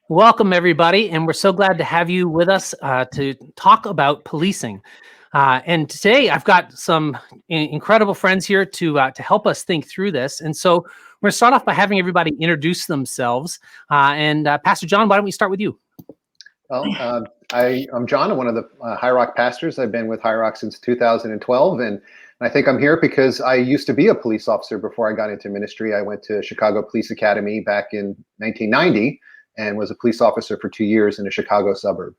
Welcome, everybody, and we're so glad to have you with us to talk about policing. And today, I've got some incredible friends here to help us think through this. And so, we're going to start off by having everybody introduce themselves. Pastor John, why don't we start with you? Well, I'm John. I'm one of the High Rock pastors. I've been with High Rock since 2012, and I think I'm here because I used to be a police officer before I got into ministry. I went to Chicago Police Academy back in 1990 and was a police officer for 2 years in a Chicago suburb.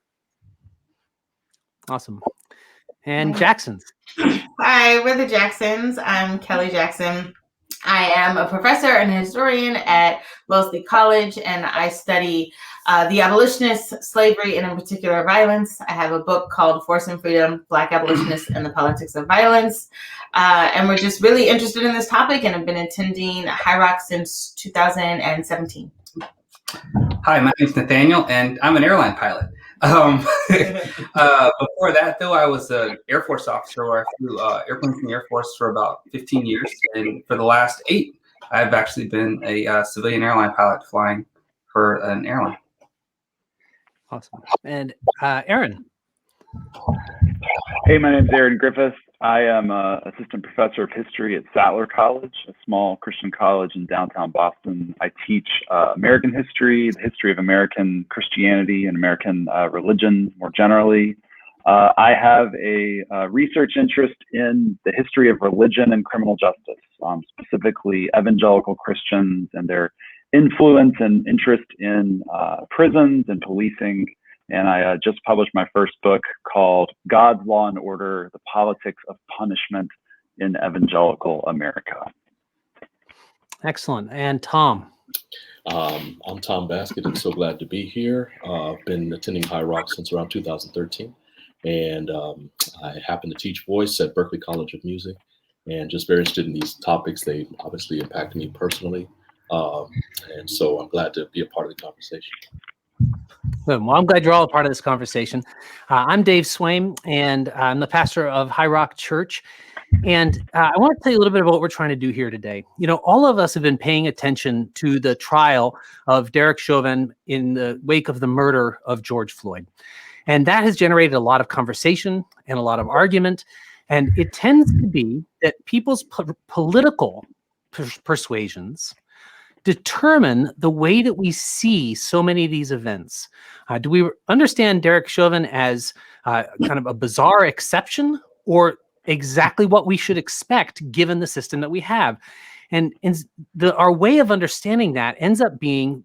Awesome. And Jacksons. Hi, we're the Jacksons. I'm Kelly Jackson. I am a professor and a historian at Wellesley College, and I study the abolitionists, slavery, and in particular violence. I have a book called Force and Freedom, Black Abolitionists and the Politics of Violence. And we're just really interested in this topic and have been attending High Rock since 2017. Hi, my name's Nathaniel, and I'm an airline pilot. Before that, though, I was an Air Force officer where I flew airplanes in the Air Force for about 15 years. And for the last 8, I've actually been a civilian airline pilot flying for an airline. Awesome. And Aaron. Hey, my name's Aaron Griffiths. I am an assistant professor of history at Sattler College, a small Christian college in downtown Boston. I teach American history, the history of American Christianity and American religion more generally. I have a research interest in the history of religion and criminal justice, specifically evangelical Christians and their influence and interest in prisons and policing. And I just published my first book called God's Law and Order, The Politics of Punishment in Evangelical America. Excellent. And Tom. I'm Tom Baskett, and so glad to be here. I've been attending High Rock since around 2013, and I happen to teach voice at Berklee College of Music, and just very interested in these topics. They obviously impact me personally, and so I'm glad to be a part of the conversation. Well, I'm glad you're all a part of this conversation. I'm Dave Swaim, and I'm the pastor of High Rock Church. And I want to tell you a little bit about what we're trying to do here today. You know, all of us have been paying attention to the trial of Derek Chauvin in the wake of the murder of George Floyd. And that has generated a lot of conversation and a lot of argument. And it tends to be that people's political persuasions determine the way that we see so many of these events. Do we understand Derek Chauvin as kind of a bizarre exception, or exactly what we should expect given the system that we have? And our way of understanding that ends up being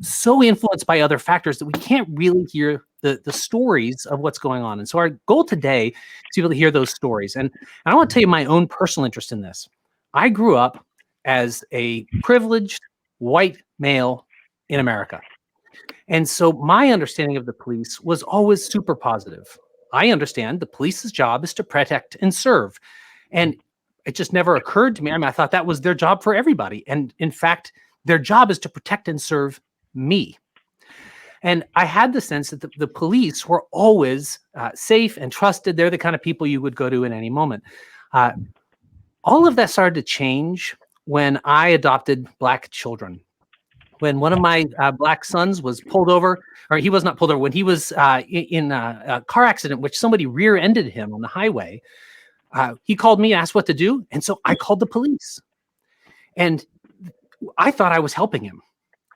so influenced by other factors that we can't really hear the stories of what's going on. And so our goal today is to be able to hear those stories. And I want to tell you my own personal interest in this. I grew up as a privileged white male in America. And so my understanding of the police was always super positive. I understand the police's job is to protect and serve. And it just never occurred to me. I mean, I thought that was their job for everybody. And in fact, their job is to protect and serve me. And I had the sense that the police were always safe and trusted. They're the kind of people you would go to in any moment. All of that started to change when I adopted Black children. When one of my Black sons was pulled over, or he was not pulled over, when he was in a car accident, which somebody rear-ended him on the highway, he called me, asked what to do, and so I called the police. And I thought I was helping him.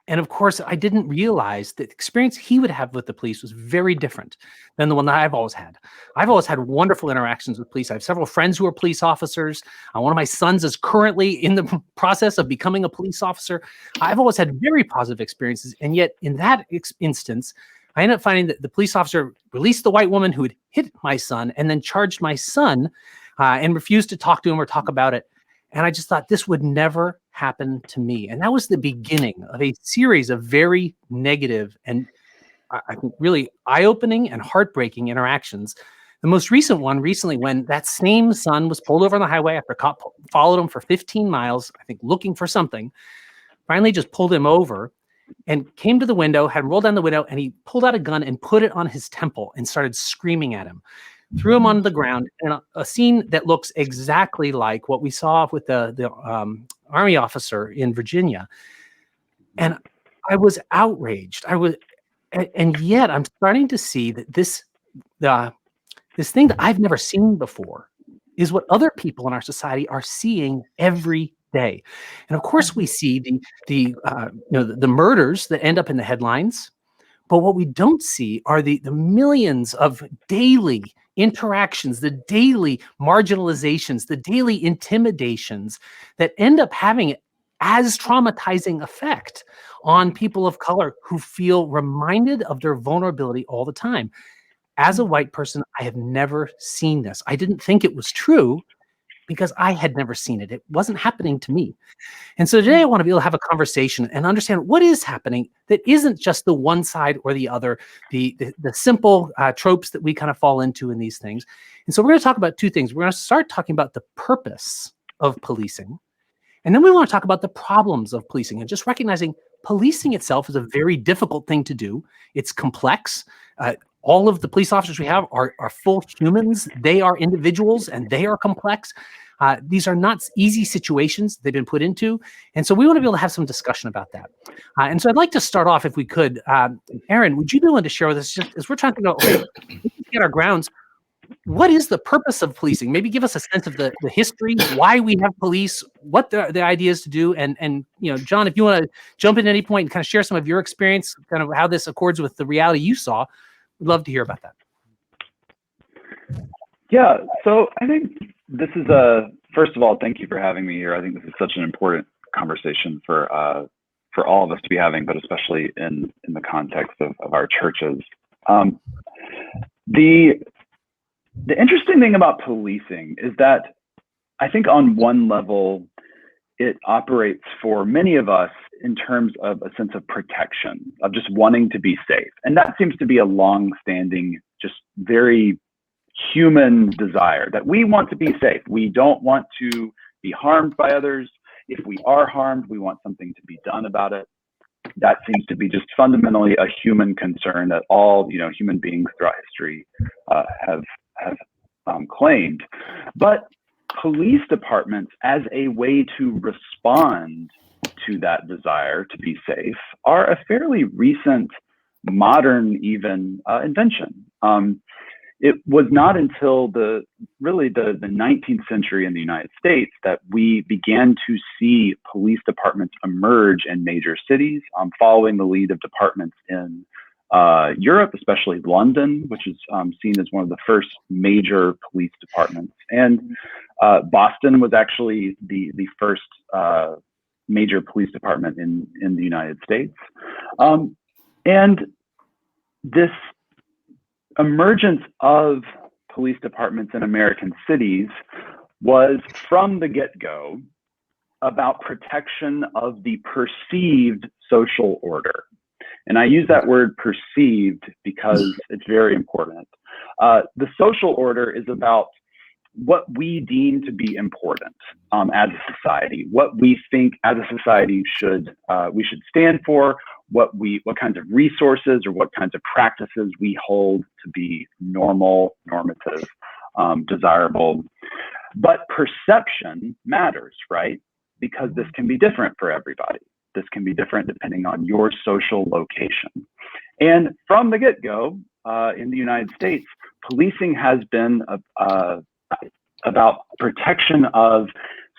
And of course, I didn't realize that the experience he would have with the police was very different than the one that I've always had. I've always had wonderful interactions with police. I have several friends who are police officers. One of my sons is currently in the process of becoming a police officer. I've always had very positive experiences. And yet in that instance, I ended up finding that the police officer released the white woman who had hit my son and then charged my son and refused to talk to him or talk about it. And I just thought this would never happen to me. And that was the beginning of a series of very negative and I think really eye-opening and heartbreaking interactions. The most recent one recently, when that same son was pulled over on the highway after a cop followed him for 15 miles, I think looking for something, finally just pulled him over and came to the window, had rolled down the window, and he pulled out a gun and put it on his temple and started screaming at him. Threw him on the ground, and a scene that looks exactly like what we saw with the Army officer in Virginia. And I was outraged. And yet I'm starting to see that this thing that I've never seen before is what other people in our society are seeing every day. And of course, we see the murders that end up in the headlines, but what we don't see are the millions of daily interactions, the daily marginalizations, the daily intimidations that end up having as traumatizing effect on people of color who feel reminded of their vulnerability all the time. As a white person, I have never seen this. I didn't think it was true because I had never seen it. It wasn't happening to me. And so today I want to be able to have a conversation and understand what is happening that isn't just the one side or the other, the simple tropes that we kind of fall into in these things. And so we're going to talk about two things. We're going to start talking about the purpose of policing. And then we want to talk about the problems of policing and just recognizing policing itself is a very difficult thing to do. It's complex. All of the police officers we have are full humans. They are individuals and they are complex. These are not easy situations they've been put into. And so we want to be able to have some discussion about that. And so I'd like to start off, if we could, Aaron, would you be willing to share with us, just as we're trying to go, okay, get our grounds, what is the purpose of policing? Maybe give us a sense of the history, why we have police, what the idea is to do. And John, if you want to jump in at any point and kind of share some of your experience, kind of how this accords with the reality you saw, we'd love to hear about that. Yeah, so I think this is first of all, thank you for having me here. I think this is such an important conversation for all of us to be having, but especially in the context of our churches. The interesting thing about policing is that I think on one level, it operates for many of us in terms of a sense of protection, of just wanting to be safe. And that seems to be a long-standing, just very human desire, that we want to be safe. We don't want to be harmed by others. If we are harmed, we want something to be done about it. That seems to be just fundamentally a human concern that all human beings throughout history have claimed. But police departments, as a way to respond to that desire to be safe, are a fairly recent, modern even invention. It was not until the 19th century in the United States that we began to see police departments emerge in major cities, following the lead of departments in Europe, especially London, which is seen as one of the first major police departments. And Boston was actually the first major police department in the United States. And this emergence of police departments in American cities was from the get-go about protection of the perceived social order. And I use that word perceived because it's very important. The social order is about what we deem to be important as a society, what we think as a society we should stand for, what kinds of resources or what kinds of practices we hold to be normal, normative, desirable. But perception matters, right? Because this can be different for everybody. This can be different depending on your social location. And from the get-go, in the United States, policing has been about protection of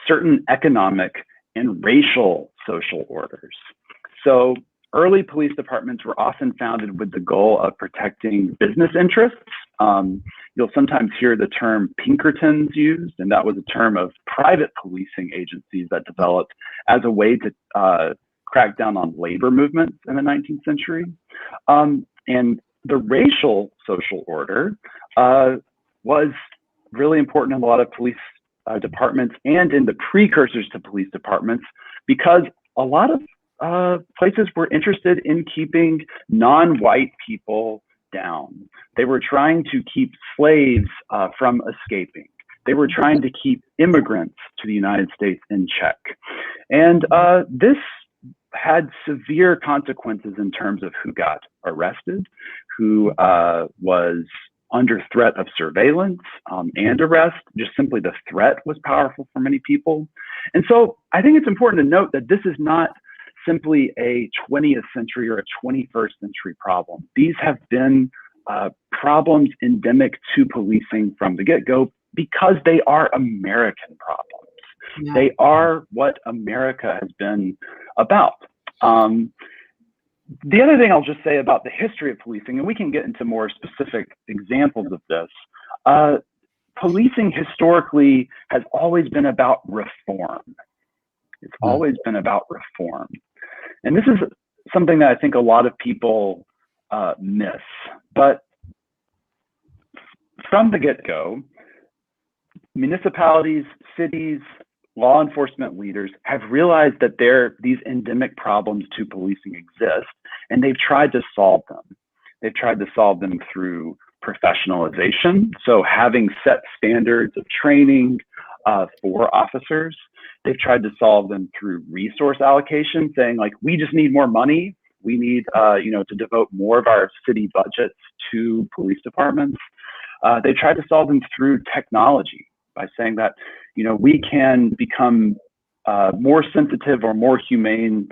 certain economic and racial social orders. So early police departments were often founded with the goal of protecting business interests. You'll sometimes hear the term Pinkertons used, and that was a term of private policing agencies that developed as a way to crack down on labor movements in the 19th century. And the racial social order was really important in a lot of police departments and in the precursors to police departments, because a lot of places were interested in keeping non-white people down. They were trying to keep slaves from escaping. They were trying to keep immigrants to the United States in check. And this had severe consequences in terms of who got arrested, who was under threat of surveillance and arrest. Just simply the threat was powerful for many people. And so I think it's important to note that this is not simply a 20th century or a 21st century problem. These have been problems endemic to policing from the get-go because they are American problems. Yeah. They are what America has been about. The other thing I'll just say about the history of policing, and we can get into more specific examples of this, policing historically has always been about reform. It's always been about reform. And this is something that I think a lot of people miss. But from the get-go, municipalities, cities, law enforcement leaders have realized that these endemic problems to policing exist, and they've tried to solve them. They've tried to solve them through professionalization, so having set standards of training for officers. They've tried to solve them through resource allocation, saying like, we just need more money. We need to devote more of our city budgets to police departments. They tried to solve them through technology by saying that, we can become more sensitive or more humane,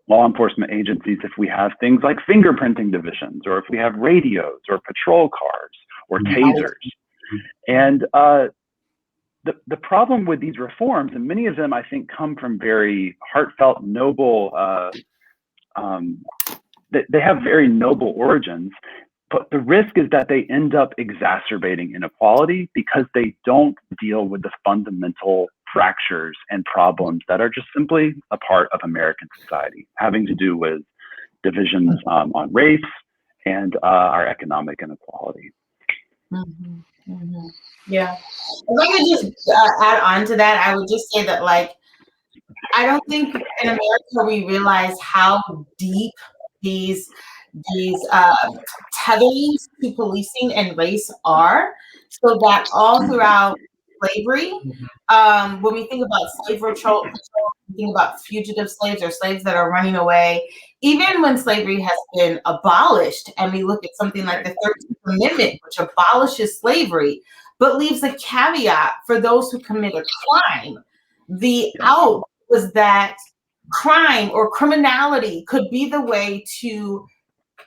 law enforcement agencies if we have things like fingerprinting divisions, or if we have radios or patrol cars or tasers. And the problem with these reforms, and many of them I think come from very heartfelt, noble, they have very noble origins, but the risk is that they end up exacerbating inequality because they don't deal with the fundamental fractures and problems that are just simply a part of American society, having to do with divisions on race and our economic inequality. Mm-hmm. Mm-hmm. Yeah. If I could just add on to that, I would just say that, like, I don't think in America we realize how deep these tetherings to policing and race are, so that all throughout slavery, when we think about slave patrol, we think about fugitive slaves or slaves that are running away. Even when slavery has been abolished, and we look at something like the 13th Amendment, which abolishes slavery, but leaves a caveat for those who commit a crime. The out was that crime or criminality could be the way to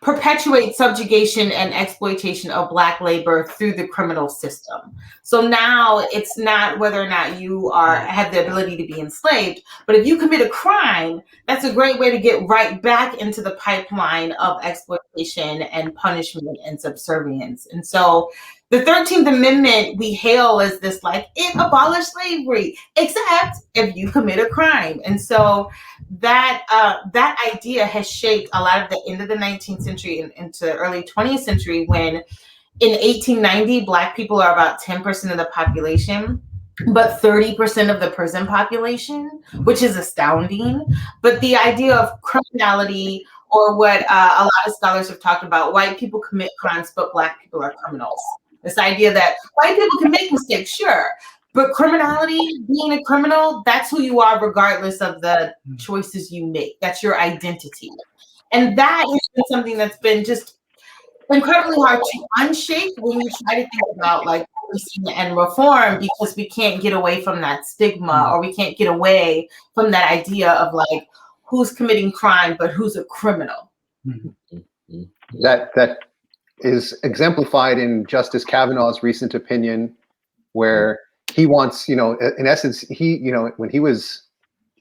perpetuate subjugation and exploitation of Black labor through the criminal system. So now it's not whether or not you have the ability to be enslaved, but if you commit a crime, that's a great way to get right back into the pipeline of exploitation and punishment and subservience. And so the 13th Amendment we hail as this, like, it abolished slavery, except if you commit a crime. And so that idea has shaped a lot of the end of the 19th century and into the early 20th century, when in 1890, Black people are about 10% of the population, but 30% of the prison population, which is astounding. But the idea of criminality, or what a lot of scholars have talked about, white people commit crimes, but Black people are criminals. This idea that white people can make mistakes, sure, but criminality, being a criminal, that's who you are regardless of the choices you make. That's your identity. And that has been something that's been just incredibly hard to unshake when we try to think about, like, policing and reform, because we can't get away from that stigma, or we can't get away from that idea of, like, who's committing crime, but who's a criminal. That is exemplified in Justice Kavanaugh's recent opinion, where he wants, in essence, when he was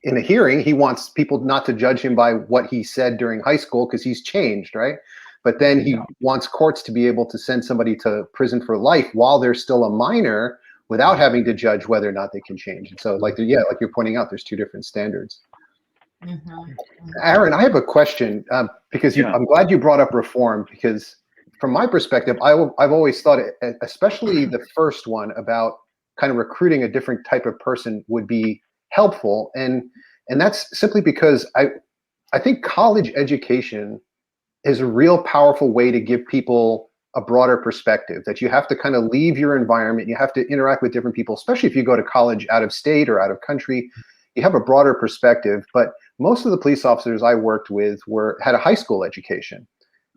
in a hearing, he wants people not to judge him by what he said during high school because he's changed, right? But then he wants courts to be able to send somebody to prison for life while they're still a minor, without having to judge whether or not they can change. And so, like you're pointing out, there's two different standards. Mm-hmm. Aaron, I have a question, because I'm glad you brought up reform, because from my perspective, I've always thought, especially the first one about kind of recruiting a different type of person, would be helpful. And that's simply because I think college education is a real powerful way to give people a broader perspective, that you have to kind of leave your environment. You have to interact with different people, especially if you go to college out of state or out of country. You have a broader perspective. But most of the police officers I worked with had a high school education.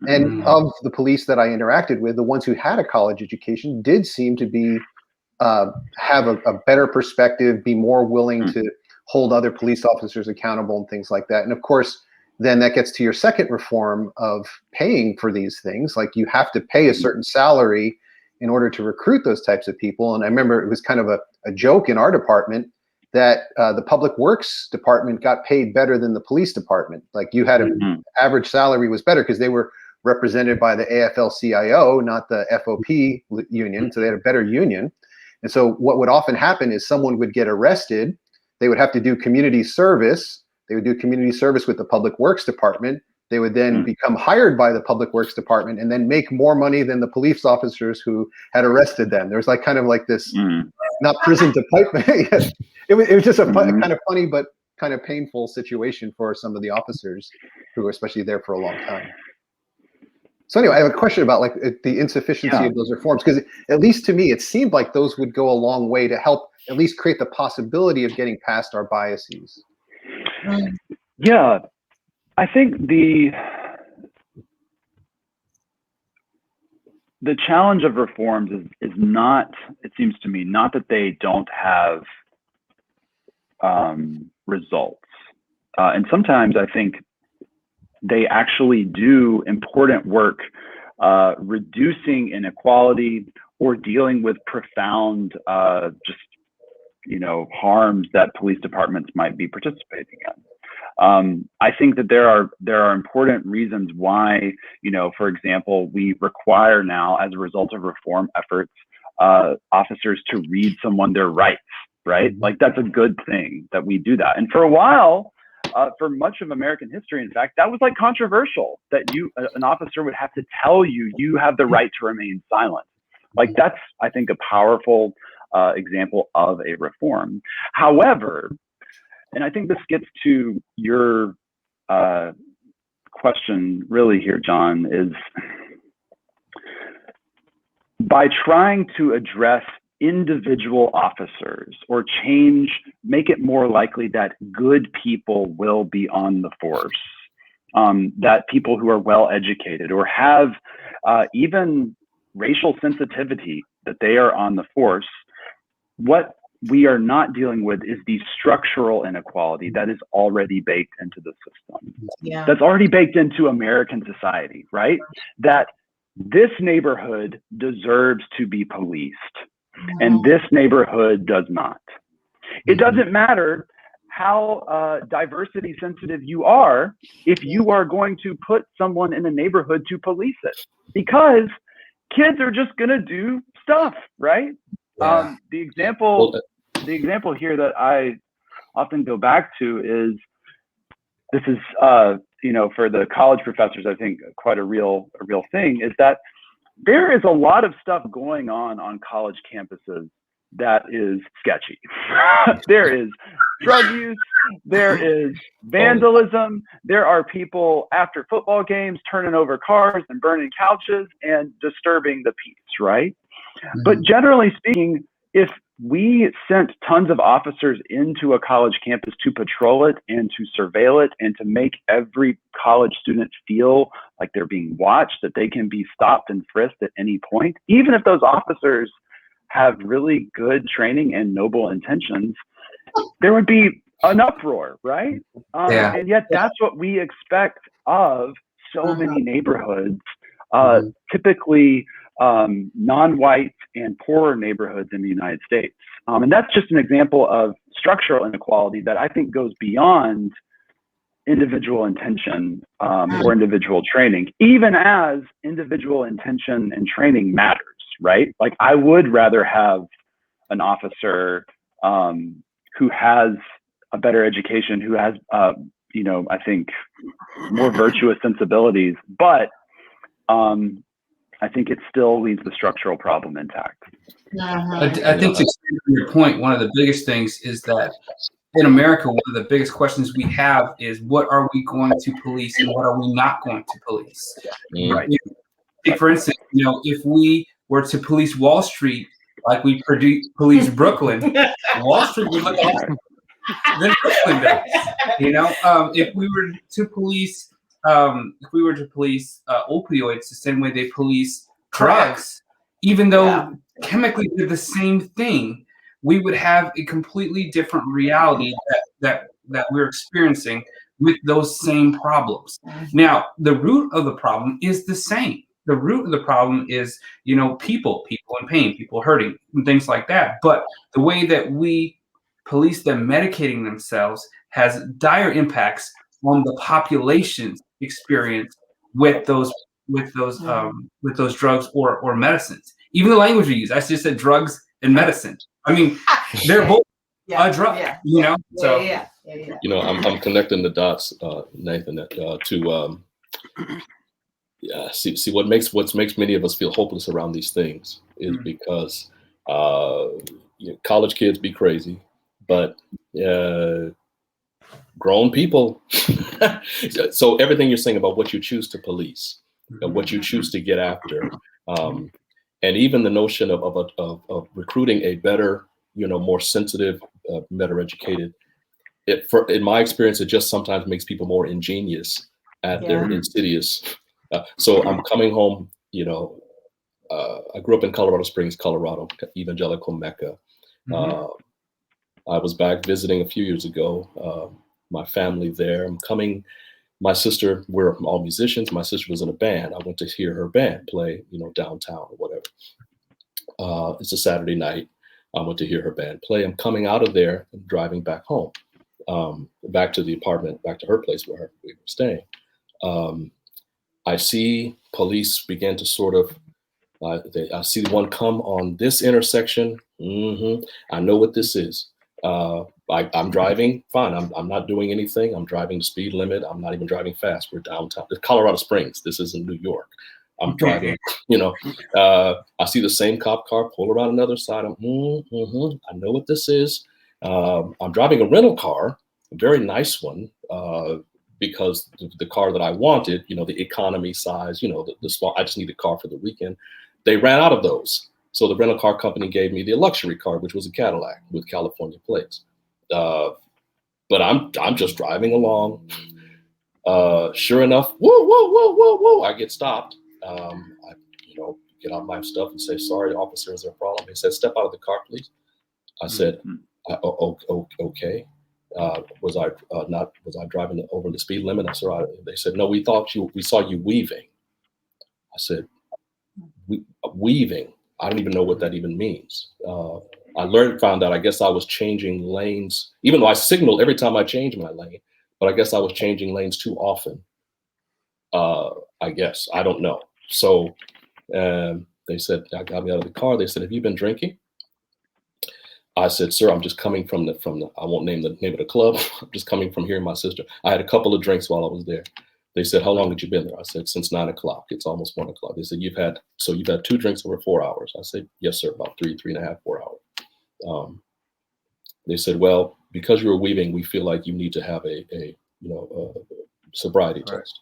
And of the police that I interacted with, the ones who had a college education did seem to be have a better perspective, be more willing to hold other police officers accountable and things like that. And of course, then that gets to your second reform of paying for these things. Like you have to pay a certain salary in order to recruit those types of people. And I remember it was kind of a joke in our department that the public works department got paid better than the police department. Like you had an average salary was better because they were represented by the AFL-CIO, not the FOP union. So they had a better union. And so what would often happen is someone would get arrested. They would have to do community service. They would do community service with the public works department. They would then become hired by the public works department and then make more money than the police officers who had arrested them. There was like kind of like this, not prison to pipe. It was just a kind of funny but kind of painful situation for some of the officers who were especially there for a long time. So anyway, I have a question about like the insufficiency of those reforms, because at least to me, it seemed like those would go a long way to help at least create the possibility of getting past our biases. Yeah, I think the challenge of reforms is not, it seems to me, not that they don't have results. And sometimes I think they actually do important work reducing inequality or dealing with profound harms that police departments might be participating in. I think that there are important reasons why, for example, we require now, as a result of reform efforts, officers to read someone their rights, right? Like that's a good thing that we do that. And for a while, for much of American history, in fact, that was like controversial, that an officer would have to tell you have the right to remain silent. Like that's, I think, a powerful example of a reform. However, and I think this gets to your question really here, John, is by trying to address individual officers or make it more likely that good people will be on the force, that people who are well educated or have even racial sensitivity, that they are on the force. What we are not dealing with is the structural inequality that is already baked into the system. Yeah. That's already baked into American society, right? That this neighborhood deserves to be policed and this neighborhood does not. It doesn't matter how diversity sensitive you are if you are going to put someone in a neighborhood to police it, because kids are just going to do stuff, right? Yeah. The example here that I often go back to is, this is, for the college professors, I think quite a real thing, is that there is a lot of stuff going on college campuses that is sketchy. There is drug use, there is vandalism, there are people after football games turning over cars and burning couches and disturbing the peace, right? But generally speaking, if we sent tons of officers into a college campus to patrol it and to surveil it and to make every college student feel like they're being watched, that they can be stopped and frisked at any point, even if those officers have really good training and noble intentions, there would be an uproar, right? And yet that's what we expect of so many neighborhoods, typically non-white and poorer neighborhoods in the United States. And that's just an example of structural inequality that I think goes beyond individual intention or individual training, even as individual intention and training matters, right? Like I would rather have an officer who has a better education, who has, I think more virtuous sensibilities, but I think it still leaves the structural problem intact. I think to your point, one of the biggest things is that in America, one of the biggest questions we have is, what are we going to police and what are we not going to police? Right. Take, for instance, if we were to police Wall Street like we police Brooklyn, Wall Street would look like than Brooklyn does. If we were to police opioids the same way they police drugs, even though chemically they're the same thing, we would have a completely different reality that we're experiencing with those same problems. Now, the root of the problem is the same. The root of the problem is, people in pain, people hurting, and things like that. But the way that we police them medicating themselves has dire impacts on the population's experience with those drugs or medicines. Even the language we use, I just said drugs and medicine. I mean, they're both a drug. So I'm connecting the dots, Nathan, to see what makes many of us feel hopeless around these things is because college kids be crazy, but grown people. So everything you're saying about what you choose to police, what you choose to get after, and even the notion of recruiting a better, more sensitive, better educated. In my experience, it just sometimes makes people more ingenious at their insidious. So I'm coming home, I grew up in Colorado Springs, Colorado, evangelical Mecca. I was back visiting a few years ago, my family there. I'm coming, my sister, we're all musicians. My sister was in a band. I went to hear her band play, downtown or whatever. It's a Saturday night. I went to hear her band play. I'm coming out of there and driving back home, back to the apartment, back to her place where we were staying. I see police begin to sort of, I see one come on this intersection. I know what this is. I'm driving fine. I'm not doing anything. I'm driving the speed limit. I'm not even driving fast. We're downtown. It's Colorado Springs. This isn't New York. I'm driving, I see the same cop car pull around another side. I know what this is. I'm driving a rental car, a very nice one, because the car that I wanted, the economy size, the small, I just need a car for the weekend. They ran out of those. So the rental car company gave me the luxury car, which was a Cadillac with California plates. But I'm just driving along. Sure enough, whoa, I get stopped. I get out my stuff and say, sorry, officer, is there a problem? He said, step out of the car, please. I said, okay. Was I driving over the speed limit? I said, they said, no, we saw you weaving. I said, weaving. I don't even know what that even means. I found out, I guess I was changing lanes, even though I signaled every time I changed my lane, but I guess I was changing lanes too often. I guess, I don't know. So they said, I got me out of the car. They said, have you been drinking? I said, sir, I'm just coming from the, I won't name the name of the club. I'm just coming from hearing my sister. I had a couple of drinks while I was there. They said, how long had you been there? I said, since 9 o'clock. It's almost 1 o'clock. They said, you've had 2 drinks over 4 hours. I said, yes, sir, about 3.5, 4 hours. They said, well, because you were weaving, we feel like you need to have a sobriety test.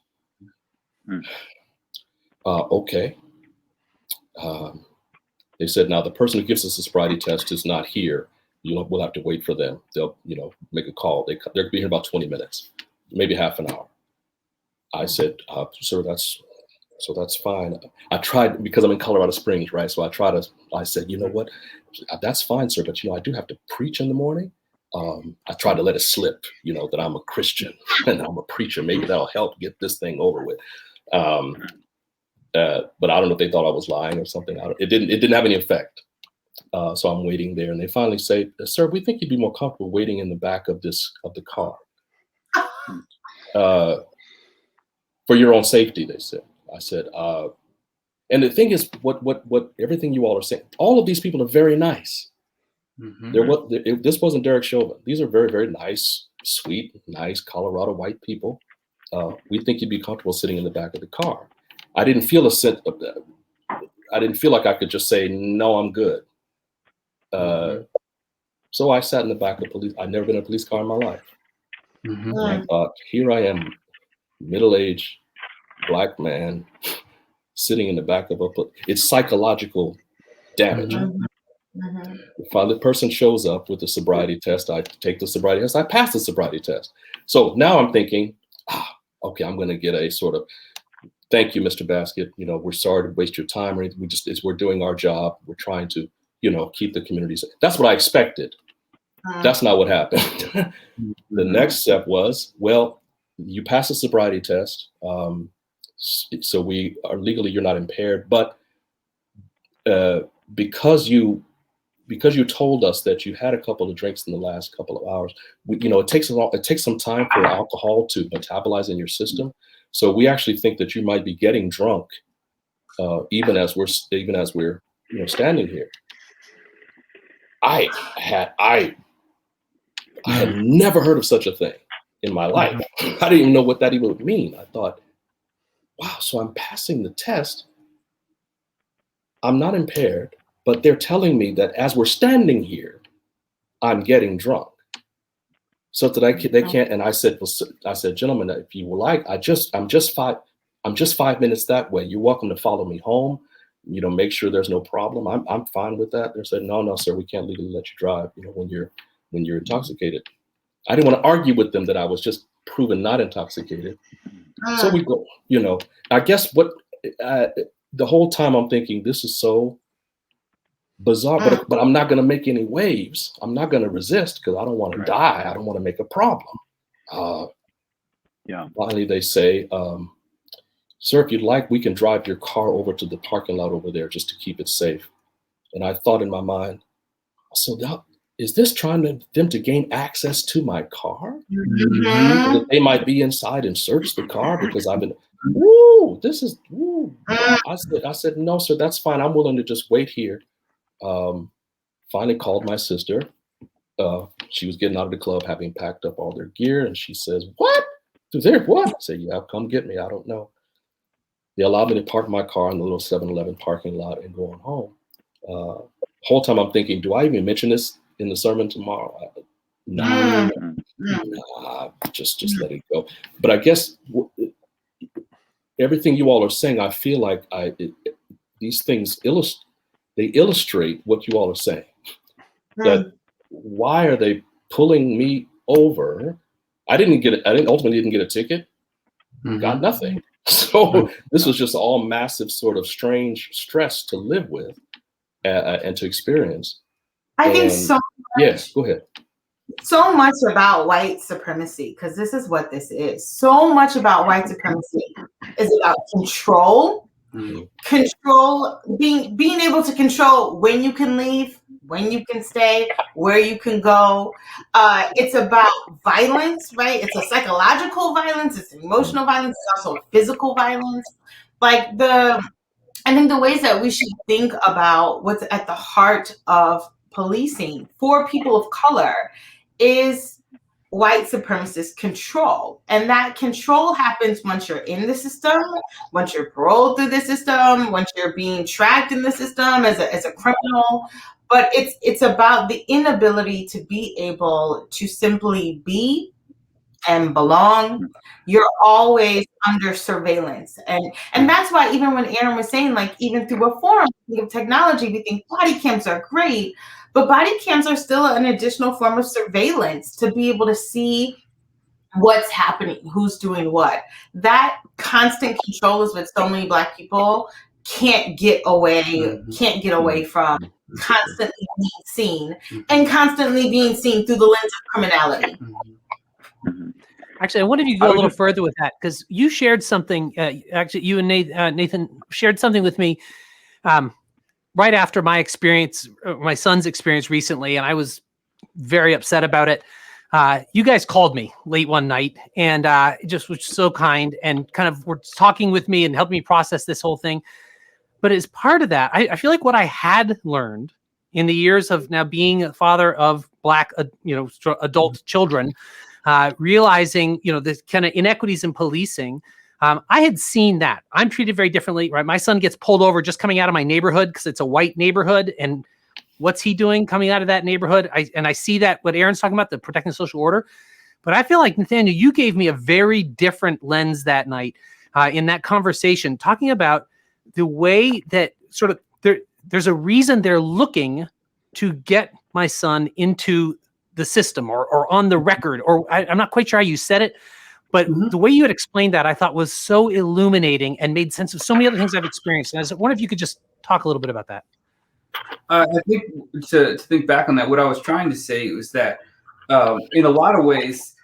Okay. They said, now the person who gives us a sobriety test is not here. We'll have to wait for them. They'll, make a call. They'll be here about 20 minutes, maybe half an hour. I said, sir, that's fine. I tried, because I'm in Colorado Springs, right? So I said, you know what? That's fine, sir. But, I do have to preach in the morning. I tried to let it slip, that I'm a Christian and I'm a preacher. Maybe that'll help get this thing over with. But I don't know if they thought I was lying or something. It didn't have any effect. So I'm waiting there, and they finally say, sir, we think you'd be more comfortable waiting in the back of the car. For your own safety, they said. I said, and the thing is, what everything you all are saying, all of these people are very nice. This wasn't Derek Chauvin. These are very, very nice, sweet, nice Colorado white people. We think you'd be comfortable sitting in the back of the car. I didn't feel a sense of that. I didn't feel like I could just say, no, I'm good. So I sat in the back of the police. I'd never been in a police car in my life. And I thought, here I am, middle-aged Black man sitting in the back of it's psychological damage. If the person shows up with a sobriety test, I take the sobriety test, I pass the sobriety test. So now I'm thinking, okay, I'm going to get a sort of, thank you, Mr. Basket. We're sorry to waste your time. We're doing our job. We're trying to, keep the community safe. That's what I expected. That's not what happened. The next step was, well, you pass the sobriety test. So we are legally, you're not impaired, but because you told us that you had a couple of drinks in the last couple of hours, it takes some time for alcohol to metabolize in your system. So we actually think that you might be getting drunk, even as we're standing here. I had never heard of such a thing in my life. I didn't even know what that even would mean. I thought, wow, so I'm passing the test. I'm not impaired, but they're telling me that as we're standing here, I'm getting drunk. So that they can't. And I said, gentlemen, if you would like, I'm just 5 minutes that way. You're welcome to follow me home. Make sure there's no problem. I'm fine with that. They said, no, sir, we can't legally let you drive. When you're intoxicated. I didn't want to argue with them that I was just proven not intoxicated. So we go. I guess what the whole time I'm thinking, this is so bizarre, but I'm not going to make any waves. I'm not going to resist because I don't want to die. I don't want to make a problem. Finally, they say, sir, if you'd like, we can drive your car over to the parking lot over there just to keep it safe. And I thought in my mind, so is this trying them to gain access to my car? That they might be inside and search the car because I've been, I said, no, sir, that's fine. I'm willing to just wait here. Finally called my sister. She was getting out of the club, having packed up all their gear. And she says, what? What? I said, yeah, come get me. I don't know. They allowed me to park my car in the little 7-Eleven parking lot and going home. Whole time I'm thinking, do I even mention this in the sermon tomorrow? Just let it go. But I guess everything you all are saying, I feel like these things illustrate what you all are saying. That why are they pulling me over? I ultimately didn't get a ticket. Got nothing. So this was just all massive sort of strange stress to live with and to experience. I think so much. Yes, go ahead. So much about white supremacy, because this is what this is. So much about white supremacy is about control. Control, being able to control when you can leave, when you can stay, where you can go. It's about violence, right? It's a psychological violence, it's emotional violence, it's also physical violence. I think the ways that we should think about what's at the heart of policing for people of color is white supremacist control. And that control happens once you're in the system, once you're paroled through the system, once you're being tracked in the system as a criminal. But it's about the inability to be able to simply be and belong. You're always under surveillance. And that's why even when Aaron was saying, even through a form of technology, we think body cams are great, but body cams are still an additional form of surveillance to be able to see what's happening, who's doing what. That constant control is what so many Black people can't get away from, constantly being seen and constantly being seen through the lens of criminality. Actually, I wonder if you could go a little further with that, because you shared something. Actually, you and Nathan shared something with me right after my experience, my son's experience recently, and I was very upset about it. You guys called me late one night and just was so kind and kind of were talking with me and helped me process this whole thing. But as part of that, I feel like what I had learned in the years of now being a father of Black, adult children, realizing, the kind of inequities in policing, I had seen that. I'm treated very differently, right? My son gets pulled over just coming out of my neighborhood because it's a white neighborhood. And what's he doing coming out of that neighborhood? I see that what Aaron's talking about, the protecting social order. But I feel like, Nathaniel, you gave me a very different lens that night in that conversation, talking about the way that sort of there's a reason they're looking to get my son into the system or on the record, or I'm not quite sure how you said it, but the way you had explained that I thought was so illuminating and made sense of so many other things I've experienced. And I wonder if you could just talk a little bit about that. I think to think back on that, what I was trying to say was that in a lot of ways,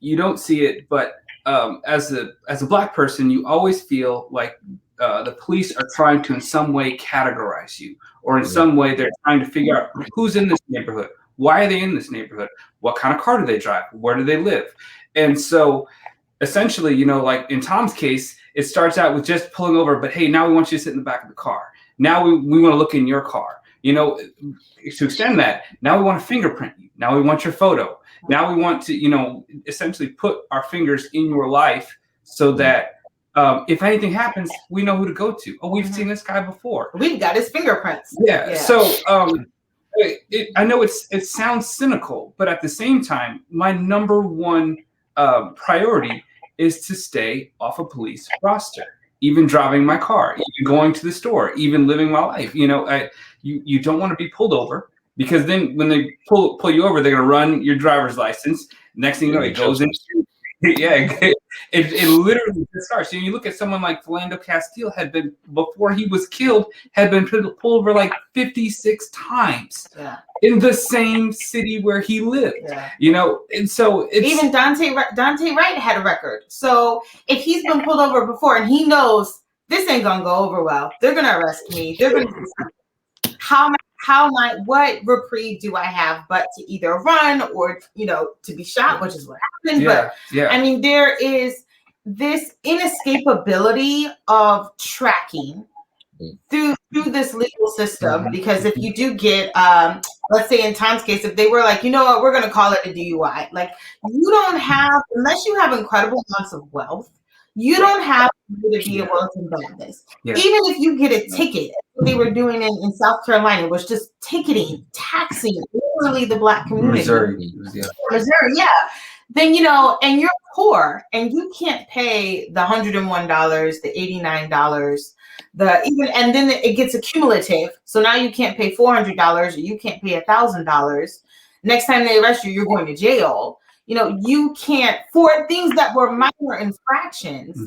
you don't see it, but as a Black person, you always feel like the police are trying to in some way categorize you, or in some way they're trying to figure out who's in this neighborhood, why are they in this neighborhood, what kind of car do they drive, where do they live, and so essentially, you know, like in Tom's case, it starts out with just pulling over, but hey, now we want you to sit in the back of the car. Now we want to look in your car. You know, to extend that, now we want to fingerprint you. Now we want your photo. Now we want to, you know, essentially put our fingers in your life so that if anything happens, we know who to go to. Oh, we've seen this guy before. We've got his fingerprints. Yeah. So I know it sounds cynical, but at the same time, my number one priority is to stay off a police roster. Even driving my car, even going to the store, even living my life. You know, you don't want to be pulled over, because then when they pull you over, they're going to run your driver's license. Next thing you know, it goes into it literally starts. So you look at someone like Philando Castile before he was killed, had been pulled over like 56 times in the same city where he lived. You know, and so even Dante Wright had a record. So if he's been pulled over before and he knows this ain't gonna go over well, they're gonna arrest me. They're gonna what reprieve do I have but to either run or, you know, to be shot, which is what happened. I mean, there is this inescapability of tracking through this legal system, because if you do get, let's say in Tom's case, if they were like, you know what, we're going to call it a DUI, like you don't have, unless you have incredible amounts of wealth, you don't have to be able to combat this. Even if you get a ticket, what they were doing in South Carolina was just ticketing, taxing literally the Black community. Missouri, Then, you know, and you're poor and you can't pay the $101, the $89, and then it gets accumulative. So now you can't pay $400 or you can't pay $1,000. Next time they arrest you, you're going to jail. You know, you can't, for things that were minor infractions.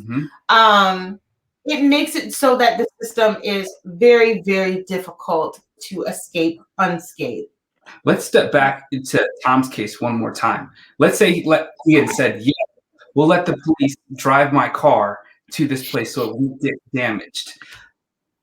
It makes it so that the system is very, very difficult to escape unscathed. Let's step back into Tom's case one more time. Let's say he had said, yeah, we'll let the police drive my car to this place so it won't get damaged.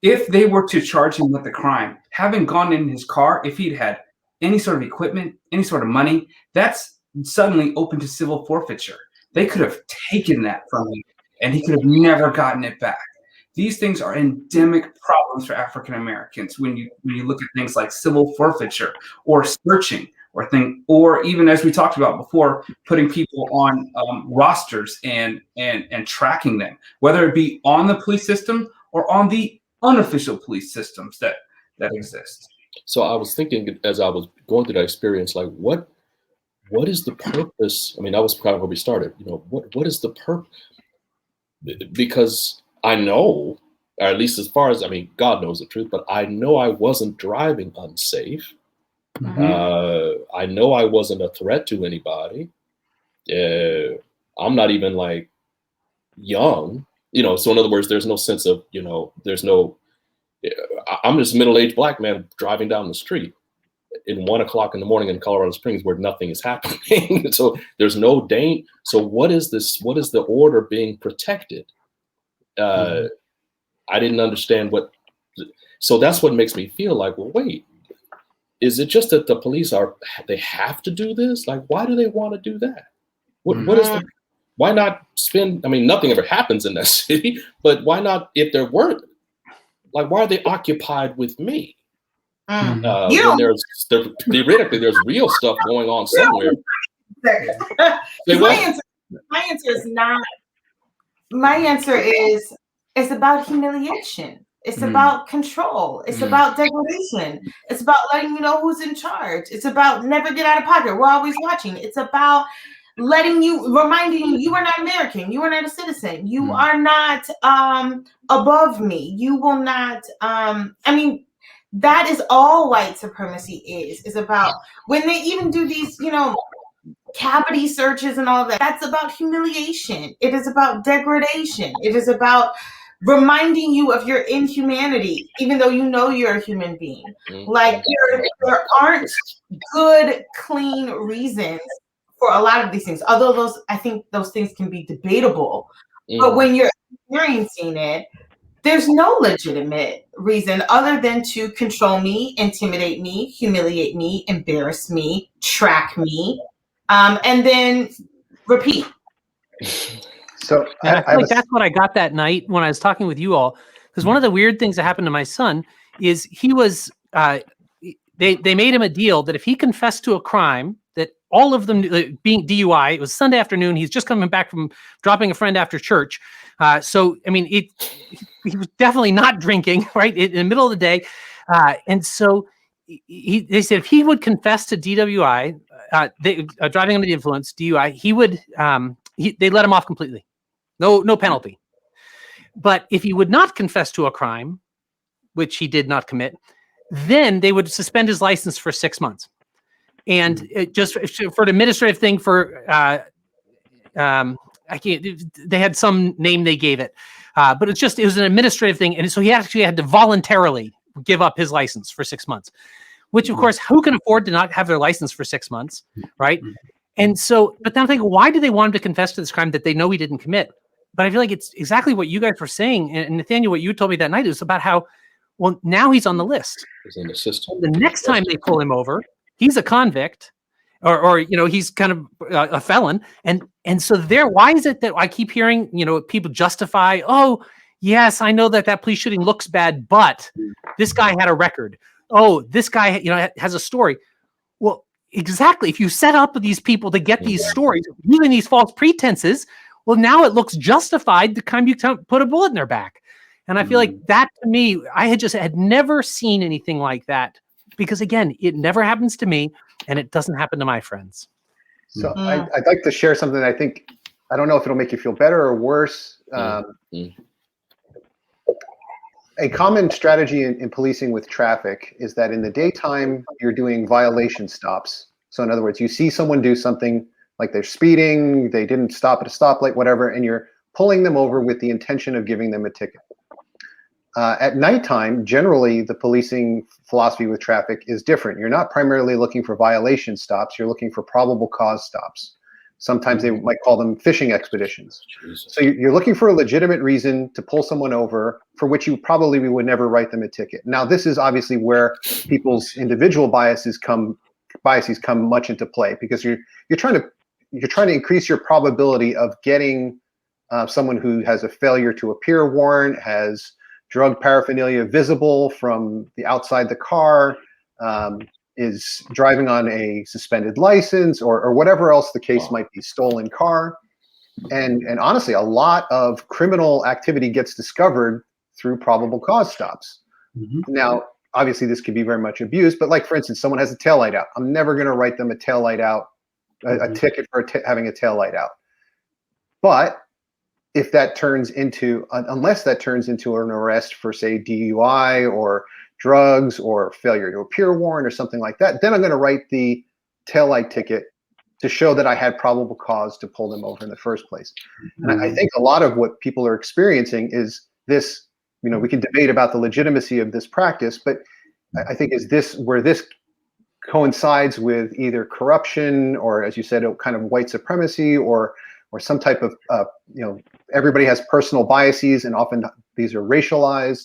If they were to charge him with a crime, having gone in his car, if he'd had any sort of equipment, any sort of money, that's suddenly open to civil forfeiture. They could have taken that from him and he could have never gotten it back. These things are endemic problems for African Americans when you look at things like civil forfeiture or searching or even, as we talked about before, putting people on rosters and tracking them, whether it be on the police system or on the unofficial police systems that exist. So I was thinking as I was going through that experience, like what is the purpose? I mean, that was kind of where we started. You know, what is the purpose? Because I know, or at least as far as, I mean, God knows the truth, but I know I wasn't driving unsafe. I know I wasn't a threat to anybody. I'm not even like young, you know, so in other words, there's no sense of, you know, I'm just a middle-aged Black man driving down the street in 1 o'clock in the morning in Colorado Springs where nothing is happening. So there's no danger. So what is this? What is the order being protected? I didn't understand so that's what makes me feel like, well, wait, is it just that the police they have to do this? Like, why do they want to do that? What is why not spend, I mean, nothing ever happens in that city, but why not, if there weren't, like, why are they occupied with me? When theoretically, there's real stuff going on somewhere. My answer is it's about humiliation. It's about control. It's about degradation. It's about letting you know who's in charge. It's about never get out of pocket. We're always watching. It's about reminding you you are not American. You are not a citizen. You are not above me. You will not. I mean, that is all white supremacy is about when they even do these, you know, cavity searches and all of that. That's about humiliation. It is about degradation. It is about reminding you of your inhumanity, even though you know you're a human being. Like there aren't good, clean reasons for a lot of these things. Although I think those things can be debatable. But when you're experiencing it, there's no legitimate reason other than to control me, intimidate me, humiliate me, embarrass me, track me, and then repeat. So I feel like that's what I got that night when I was talking with you all. Because one of the weird things that happened to my son is he was, they made him a deal that if he confessed to a crime, that all of them being DUI, it was Sunday afternoon. He's just coming back from dropping a friend after church. So, I mean, he was definitely not drinking, right, in the middle of the day. And so they said if he would confess to DWI, driving under the influence, DUI, he would, they let him off completely. No penalty. But if he would not confess to a crime, which he did not commit, then they would suspend his license for 6 months. And just for an administrative thing I can't, they had some name they gave it. But it was an administrative thing. And so he actually had to voluntarily give up his license for 6 months, which of course, who can afford to not have their license for 6 months, right? And so, but then I'm thinking, why do they want him to confess to this crime that they know he didn't commit? But I feel like it's exactly what you guys were saying. And Nathaniel, what you told me that night is about how, well, now he's on the list. He's in the system. The next time they pull him over, he's a convict or he's kind of a felon. And so why is it that I keep hearing, people justify, oh, yes, I know that police shooting looks bad, but this guy had a record. Oh, this guy, has a story. Well, exactly. If you set up these people to get these stories using these false pretenses, well, now it looks justified the time you put a bullet in their back. And I feel like that, to me, I had never seen anything like that because, again, it never happens to me and it doesn't happen to my friends. So I'd like to share something I think, I don't know if it'll make you feel better or worse. A common strategy in policing with traffic is that in the daytime, you're doing violation stops. So in other words, you see someone do something like they're speeding, they didn't stop at a stoplight, whatever, and you're pulling them over with the intention of giving them a ticket. At nighttime, generally, the policing philosophy with traffic is different. You're not primarily looking for violation stops. You're looking for probable cause stops. Sometimes they might call them fishing expeditions. So you're looking for a legitimate reason to pull someone over for which you probably would never write them a ticket. Now, this is obviously where people's individual biases come much into play because you're trying to increase your probability of getting someone who has a failure to appear warrant, has drug paraphernalia visible from the outside the car, is driving on a suspended license or whatever else the case might be, stolen car. And honestly, a lot of criminal activity gets discovered through probable cause stops. Now, obviously this could be very much abused, but like for instance, someone has a taillight out. I'm never gonna write them a taillight out, a ticket for having a taillight out. But if that turns into, unless that turns into an arrest for say DUI or drugs or failure to appear warrant or something like that, then I'm going to write the taillight ticket to show that I had probable cause to pull them over in the first place. And I think a lot of what people are experiencing is this, we can debate about the legitimacy of this practice, but I think is this where this coincides with either corruption or, as you said, kind of white supremacy or some type of, everybody has personal biases and often these are racialized,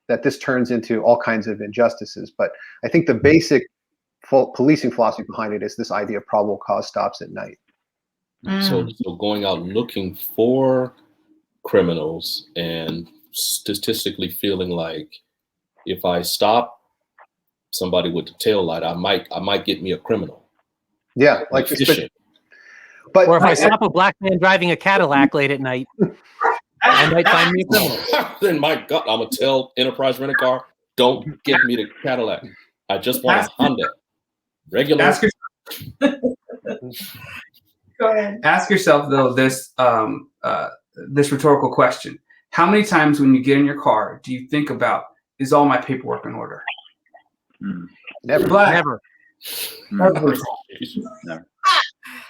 that this turns into all kinds of injustices. But I think the basic policing philosophy behind it is this idea of probable cause stops at night. So going out looking for criminals and statistically feeling like if I stop somebody with the tail light, I might get me a criminal. Yeah, like fishing. But or if I stop a black man driving a Cadillac late at night, I might find me a criminal. Then my God, I'm gonna tell Enterprise Rent a Car, don't give me the Cadillac. I just want a Honda. Regular. Go ahead. Ask yourself though this rhetorical question: how many times when you get in your car do you think about, is all my paperwork in order? Never. Never. Never.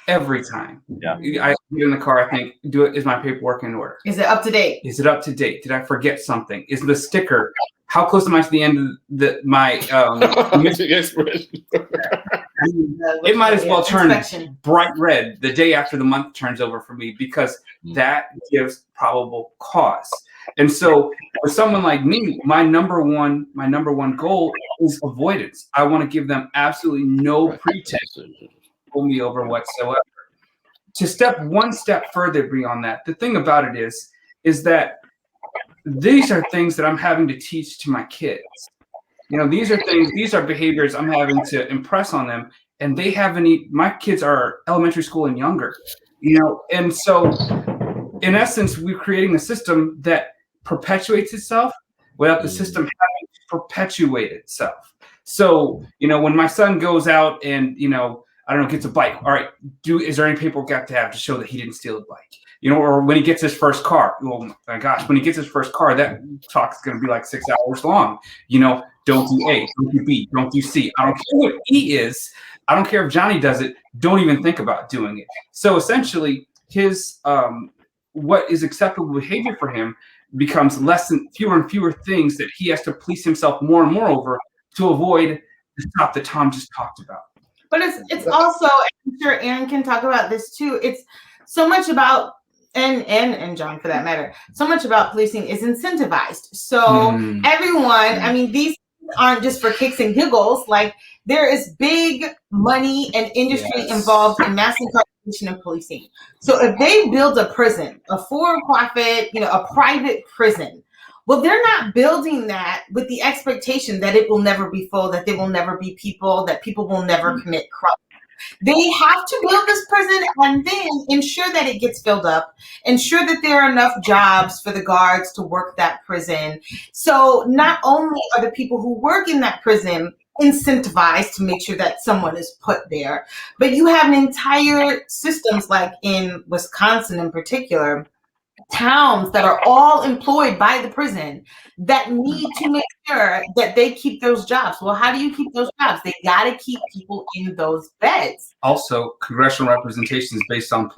Every time. Yeah. I get in the car, I think, is my paperwork in order? Is it up to date? Is it up to date? Did I forget something? Is the sticker, how close am I to the end of my it might as well turn bright red the day after the month turns over for me, because that gives probable cause. And so with someone like me, my number one goal is avoidance. I want to give them absolutely no pretext to pull me over whatsoever. To step one step further beyond that, the thing about it is that these are things that I'm having to teach to my kids. You know, these are behaviors I'm having to impress on them, and they haven't. My kids are elementary school and younger, you know, and so in essence, we're creating a system that perpetuates itself without the system having to perpetuate itself. So, you know, when my son goes out and, you know, I don't know, gets a bike. All right, is there any paperwork got to have to show that he didn't steal a bike? You know, or when he gets his first car. Oh my gosh, when he gets his first car, that talk is going to be like 6 hours long. You know, don't do A, don't do B, don't do C. I don't care what E is. I don't care if Johnny does it. Don't even think about doing it. So essentially, his what is acceptable behavior for him becomes fewer and fewer things that he has to police himself more and more over to avoid the stuff that Tom just talked about. But it's also, I'm sure Aaron can talk about this too. It's so much about, and John for that matter, so much about policing is incentivized. So everyone, I mean, these aren't just for kicks and giggles. Like, there is big money and industry involved in mass incarceration and policing. So if they build a prison, a for-profit, you know, a private prison, well, they're not building that with the expectation that it will never be full, that there will never be people, that people will never commit crime. They have to build this prison and then ensure that it gets filled up, ensure that there are enough jobs for the guards to work that prison. So not only are the people who work in that prison incentivized to make sure that someone is put there, but you have an entire systems, like in Wisconsin in particular, towns that are all employed by the prison that need to make sure that they keep those jobs. Well, how do you keep those jobs? They got to keep people in those beds. Also, congressional representation is based on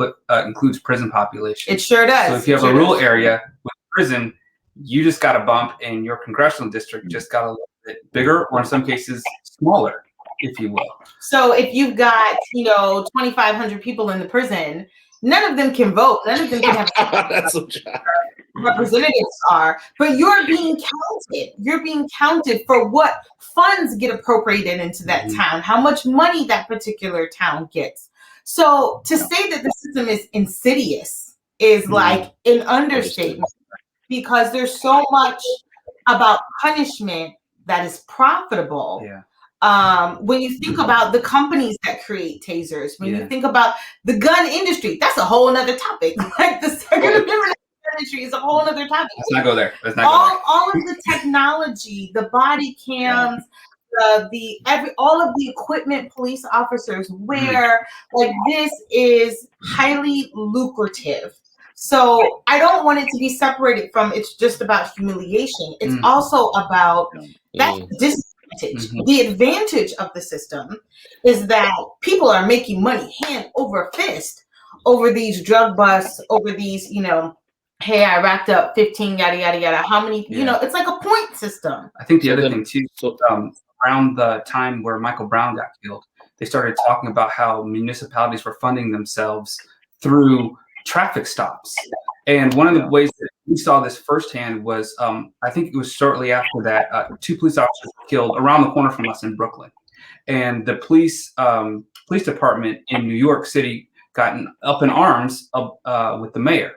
includes prison population. It sure does. So if you have a rural area with prison, you just got a bump, and your congressional district just got a little bit bigger, or in some cases smaller, if you will. So if you've got, you know, 2,500 people in the prison, none of them can vote. None of them can have That's representatives are, but you're being counted. You're being counted for what funds get appropriated into that town, how much money that particular town gets. So to say that the system is insidious is like an understatement, because there's so much about punishment that is profitable. When you think about the companies that create tasers, when you think about the gun industry, that's a whole nother topic. Like the Second Amendment industry is a whole nother topic. Let's not go there. All of the technology, the body cams, all of the equipment police officers wear, like, this is highly lucrative. So I don't want it to be separated from, it's just about humiliation. It's also about that disadvantage. The advantage of the system is that people are making money hand over fist over these drug busts, over these, you know, hey, I racked up 15, yada, yada, yada. How many, you know, it's like a point system. I think the other thing too, around the time where Michael Brown got killed, they started talking about how municipalities were funding themselves through traffic stops. And one of the ways that we saw this firsthand was, I think it was shortly after that, 2 police officers were killed around the corner from us in Brooklyn. And the police department in New York City got up in arms with the mayor.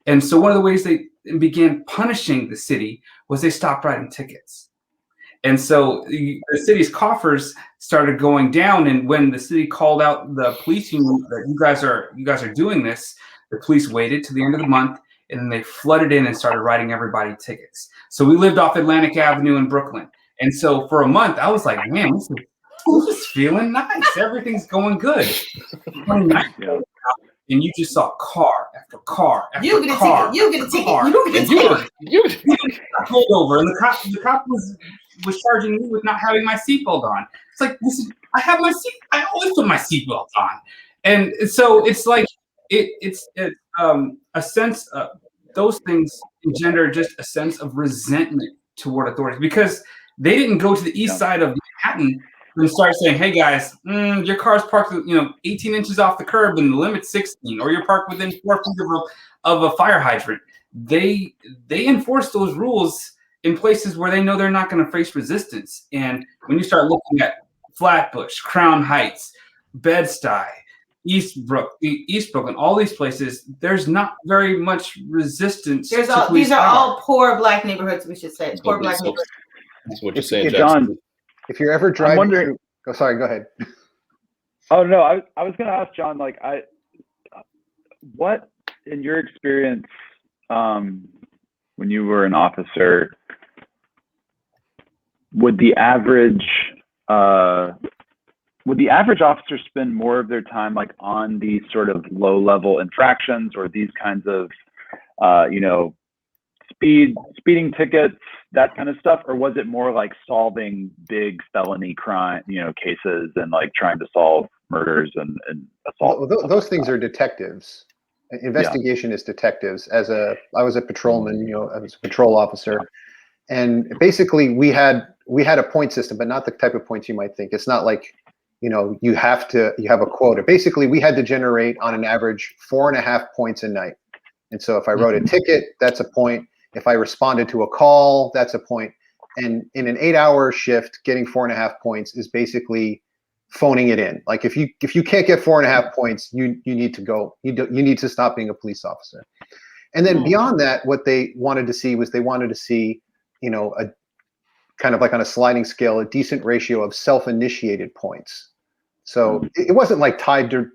And so one of the ways they began punishing the city was they stopped writing tickets. And so the city's coffers started going down. And when the city called out the police union that you guys are doing this, the police waited to the end of the month, and then they flooded in and started writing everybody tickets. So we lived off Atlantic Avenue in Brooklyn. And so for a month, I was like, man, this is feeling nice. Everything's going good. And you just saw car after car after car. You get a ticket. You got pulled over, and the cop was charging me with not having my seatbelt on. It's like, listen, I have my seat. I always put my seatbelt on. And so it's like it's a sense of those things engender just a sense of resentment toward authorities because they didn't go to the east side of Manhattan and start saying, "Hey guys, your car's parked 18 inches off the curb and the limit's 16, or you're parked within 4 feet of a fire hydrant." They enforce those rules in places where they know they're not going to face resistance. And when you start looking at Flatbush, Crown Heights, Bed-Stuy, Eastbrook, and all these places, there's not very much resistance. These are all poor Black neighborhoods, we should say. Poor Black neighborhoods. That's what you're saying, John. If you're ever driving through, sorry, go ahead. Oh no, I was going to ask John, like, what in your experience when you were an officer, would the average officer spend more of their time like on these sort of low-level infractions or these kinds of speeding tickets, that kind of stuff, or was it more like solving big felony crime cases and like trying to solve murders and assault? Well, those things are detectives. Investigation is detectives. I was a patrolman, I was a patrol officer, and basically we had a point system, but not the type of points you might think. It's not like you have a quota. Basically, we had to generate on an average 4.5 points a night. And so if I wrote a ticket, that's a point. If I responded to a call, that's a point. And in an 8-hour shift, getting 4.5 points is basically phoning it in. Like if you can't get 4.5 points, you need to go. You need to stop being a police officer. And then beyond that, what they wanted to see a kind of like on a sliding scale, a decent ratio of self-initiated points. So it wasn't like tied to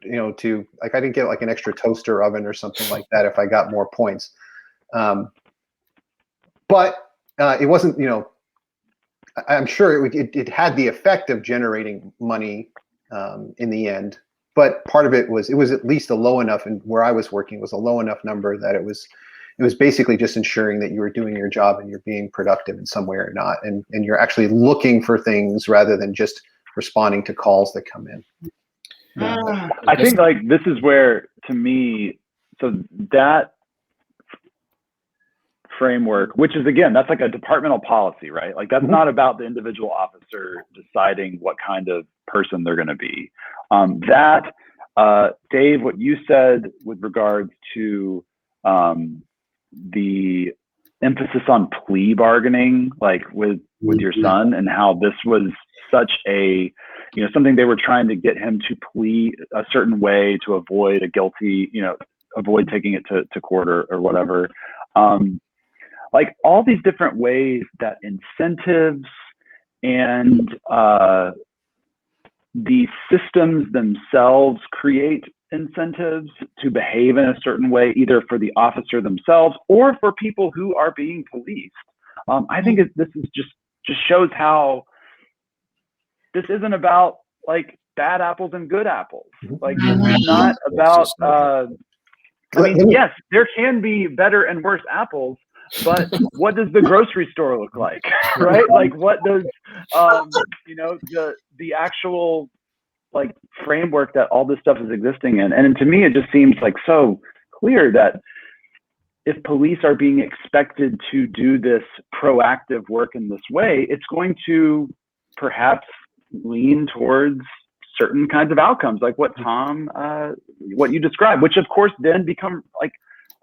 like I didn't get like an extra toaster oven or something like that if I got more points. But it wasn't, I'm sure it had the effect of generating money in the end. But part of it was at least a low enough, and where I was working was a low enough number that it was basically just ensuring that you were doing your job and you're being productive in some way or not, and you're actually looking for things rather than just responding to calls that come in. I think like this is where, to me, so that framework, which is, again, that's like a departmental policy, right? Like that's not about the individual officer deciding what kind of person they're going to be. Dave, what you said with regards to the emphasis on plea bargaining, like with your son, and how this was such a, something they were trying to get him to plea a certain way to avoid a guilty, avoid taking it to court or whatever. Like all these different ways that incentives and the systems themselves create incentives to behave in a certain way, either for the officer themselves or for people who are being policed. I think this is just shows how this isn't about like bad apples and good apples. Like it's not about. I mean, yes, there can be better and worse apples, but what does the grocery store look like, right? Like, what does the actual like framework that all this stuff is existing in? And to me, it just seems like so clear that if police are being expected to do this proactive work in this way, it's going to perhaps lean towards certain kinds of outcomes, like what Tom, what you described, which of course then become like,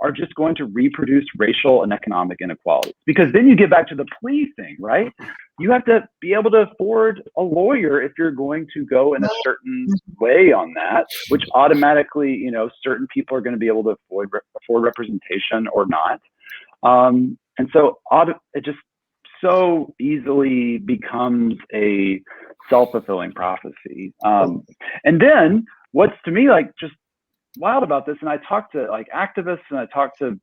are just going to reproduce racial and economic inequalities. Because then you get back to the plea thing, right? You have to be able to afford a lawyer if you're going to go in a certain way on that, which automatically, certain people are going to be able to afford representation or not. And so it just so easily becomes a self-fulfilling prophecy. And then what's to me like just wild about this, and I talk to like activists and I talk to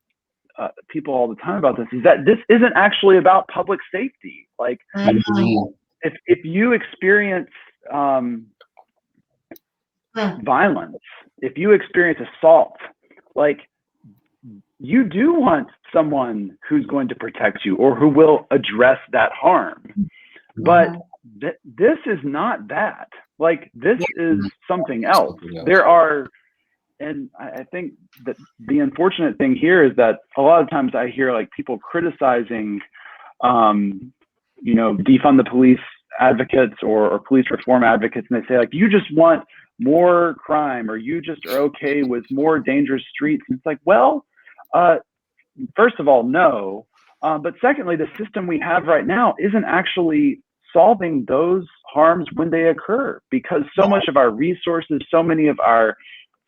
people all the time about this, is that this isn't actually about public safety. Like if you experience violence, if you experience assault, like you do want someone who's going to protect you or who will address that harm. But this is not that. Like, this is something else. Something else. There are, and I think that the unfortunate thing here is that a lot of times I hear like people criticizing, you know, defund the police advocates or police reform advocates, and they say like, you just want more crime, or you just are okay with more dangerous streets. And it's like, well, first of all, no. But secondly, the system we have right now isn't actually solving those harms when they occur, because so much of our resources, so many of our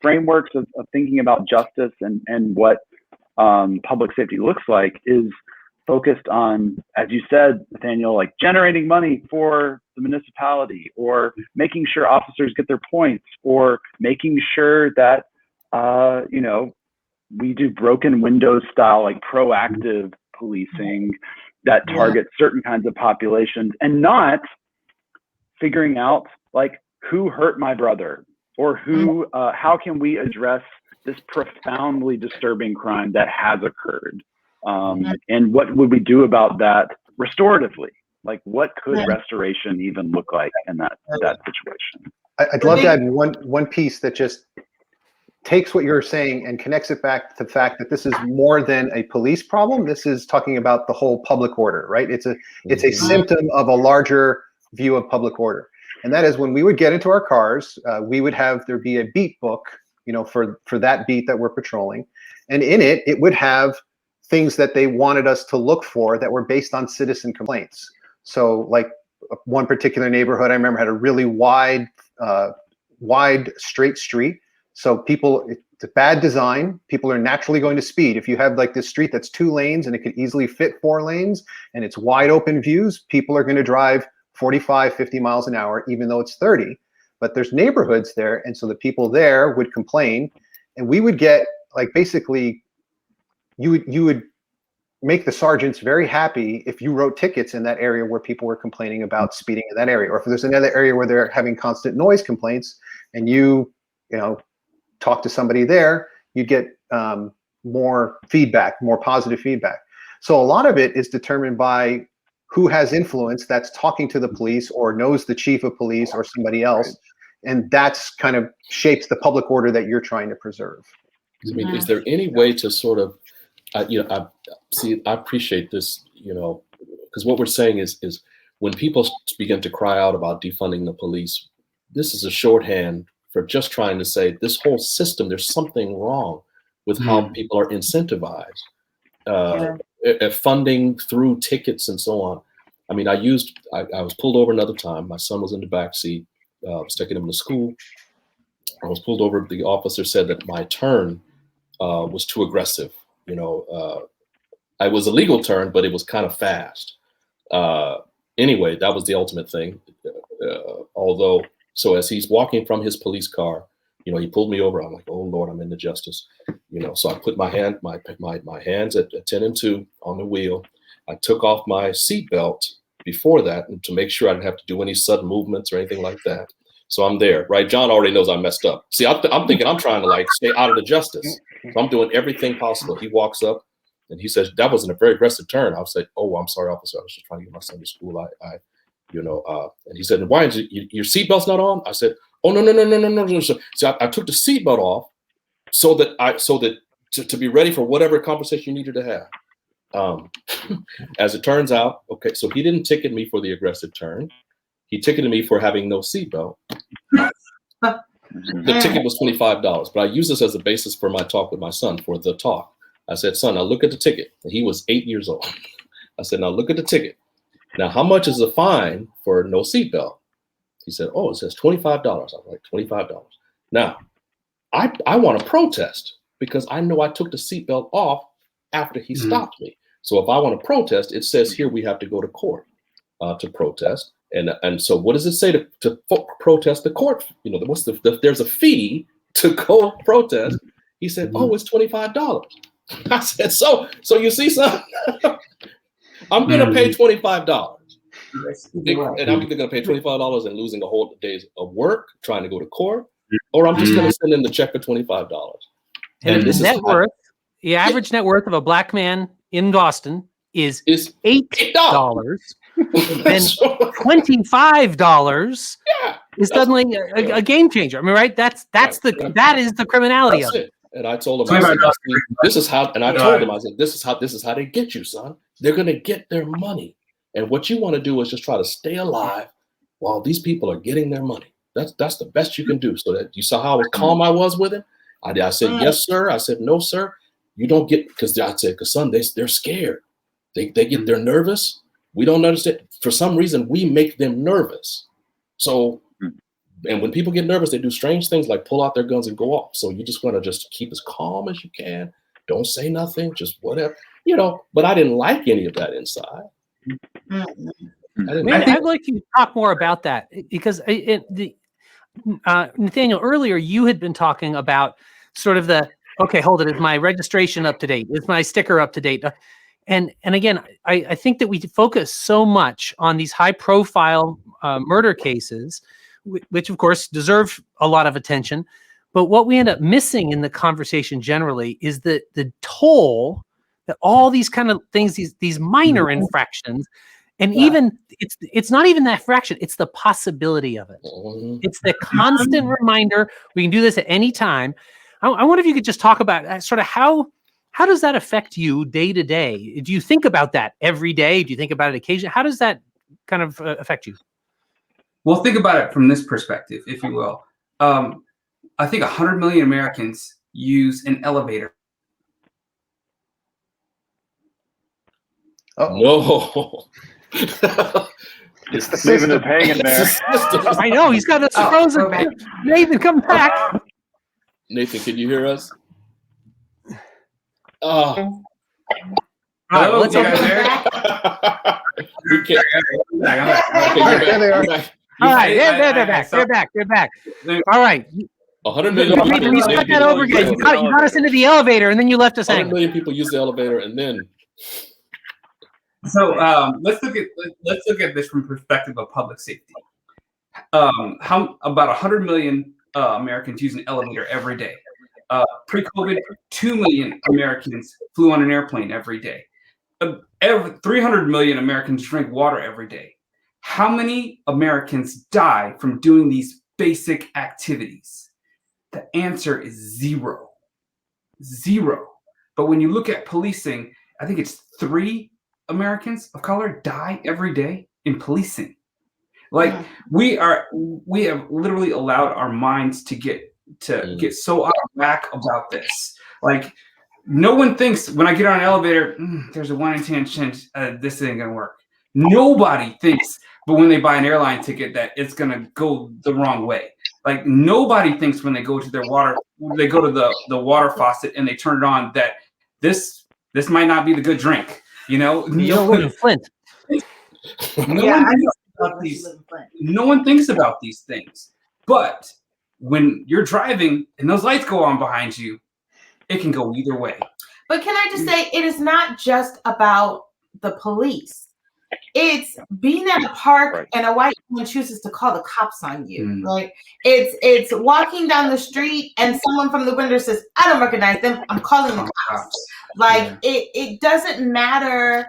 frameworks of thinking about justice and what public safety looks like is focused on, as you said, Nathaniel, like generating money for the municipality, or making sure officers get their points, or making sure that, you know, we do broken windows style, like proactive policing that targets certain kinds of populations, and not figuring out like who hurt my brother, or who, how can we address this profoundly disturbing crime that has occurred. And what would we do about that restoratively? Like, what could restoration even look like in that situation? I'd love to add one piece that just takes what you're saying and connects it back to the fact that this is more than a police problem. This is talking about the whole public order, right? It's a symptom of a larger view of public order. And that is, when we would get into our cars, we would have, there'd be a beat book, you know, for that beat that we're patrolling. And in it would have things that they wanted us to look for that were based on citizen complaints. So like one particular neighborhood I remember had a really wide straight street. So it's a bad design. People are naturally going to speed. If you have like this street that's 2 lanes and it could easily fit 4 lanes and it's wide open views, people are going to drive 45, 50 miles an hour, even though it's 30. But there's neighborhoods there. And so the people there would complain, and we would get like, basically, you would make the sergeants very happy if you wrote tickets in that area where people were complaining about speeding in that area. Or if there's another area where they're having constant noise complaints, and you know, talk to somebody there, you'd get more feedback, more positive feedback. So a lot of it is determined by who has influence that's talking to the police, or knows the chief of police or somebody else. And that's kind of shapes the public order that you're trying to preserve. I mean, is there any way to sort of, you know, I appreciate this, you know, because what we're saying is when people begin to cry out about defunding the police, this is a shorthand for just trying to say this whole system, there's something wrong with how people are incentivized. Funding through tickets and so on. I mean, I was pulled over another time. My son was in the back seat. I was taking him to school. I was pulled over. The officer said that my turn was too aggressive. You know, it was a legal turn, but it was kind of fast. Anyway, that was the ultimate thing. So as he's walking from his police car, you know, he pulled me over. I'm like, oh Lord, I'm into justice. You know, so I put my hands at 10 and 2 on the wheel. I took off my seatbelt before that, and to make sure I didn't have to do any sudden movements or anything like that. So I'm there, right? John already knows I messed up. See, I'm thinking I'm trying to like stay out of the justice. So I'm doing everything possible. He walks up and he says, that wasn't a very aggressive turn. I'll say, oh, I'm sorry, officer. I was just trying to get my son to school. And he said, why is your seatbelt's not on? I said, oh, no. So I took the seatbelt off so that to be ready for whatever conversation you needed to have. As it turns out, okay, so he didn't ticket me for the aggressive turn. He ticketed me for having no seatbelt. The ticket was $25, but I use this as a basis for my talk with my son, for the talk. I said, son, now look at the ticket. And he was 8 years old. I said, now look at the ticket. Now, how much is the fine for no seatbelt? He said, oh, it says $25. I was like, $25. Now, I want to protest because I know I took the seatbelt off after he stopped me. So if I want to protest, it says here we have to go to court to protest. And so what does it say to protest the court? You know, there's a fee to go protest. He said, oh, it's $25. I said, so you see, son, I'm going to pay $25. And I'm either going to pay $25 and losing a whole day's of work trying to go to court, or I'm just going to send in the check for $25. And the average net worth of a black man in Boston is $8. And $25 is suddenly a game changer. I mean, right? That is the criminality That's of it. it. And I told him, I said, this is how, and I told him, I said, this is how they get you, son. They're going to get their money. And what you want to do is just try to stay alive while these people are getting their money. That's the best you can do. So that you saw how calm I was with him. I said, yes, sir. I said, no, sir. You don't get, because I said, because son, they're scared. They're nervous. We don't understand. For some reason, we make them nervous. So, and when people get nervous, they do strange things like pull out their guns and go off. So you just want to just keep as calm as you can. Don't say nothing, just whatever, but I didn't like any of that inside. I'd like you to talk more about that because Nathaniel, earlier you had been talking about sort of okay, hold it. Is my registration up to date? Is my sticker up to date? And again, I think that we focus so much on these high profile murder cases, which of course deserve a lot of attention. But what we end up missing in the conversation generally is the toll that all these kind of things, these minor infractions, and even it's not even that fraction, it's the possibility of it. It's the constant reminder we can do this at any time. I wonder if you could just talk about sort of how does that affect you day to day? Do you think about that every day? Do you think about it occasionally? How does that kind of affect you? Well, think about it from this perspective, if you will. I think 100 million Americans use an elevator. No. It's the Leaving system. us hanging there. I know he's got us frozen. Nathan, come back. Nathan, can you hear us? All right, let's you guys open there? We can't. There they are. All right, they're back. All right. 100 million. Nathan, you start that over again. You got us into the elevator, and then you left us 100 hanging. million people use the elevator, and then. So let's look at this from the perspective of public safety. How about 100 million Americans use an elevator every day? Pre-COVID, 2 million Americans flew on an airplane every day. 300 million Americans drink water every day. How many Americans die from doing these basic activities? The answer is zero. But when you look at policing, I think it's 3 Americans of color die every day in policing. Like we have literally allowed our minds to get so out of whack about this. Like no one thinks when I get on an elevator, there's a 1 in 10 chance this ain't gonna work. Nobody thinks, but when they buy an airline ticket, that it's gonna go the wrong way. Like nobody thinks when they go to they go to the water faucet and they turn it on that this might not be the good drink. No one Flint. No one thinks about these things. But when you're driving and those lights go on behind you, it can go either way. But can I just say, it is not just about the police. It's being at a park and a white woman chooses to call the cops on you, right? It's walking down the street and someone from the window says, I don't recognize them, I'm calling the cops. Like it doesn't matter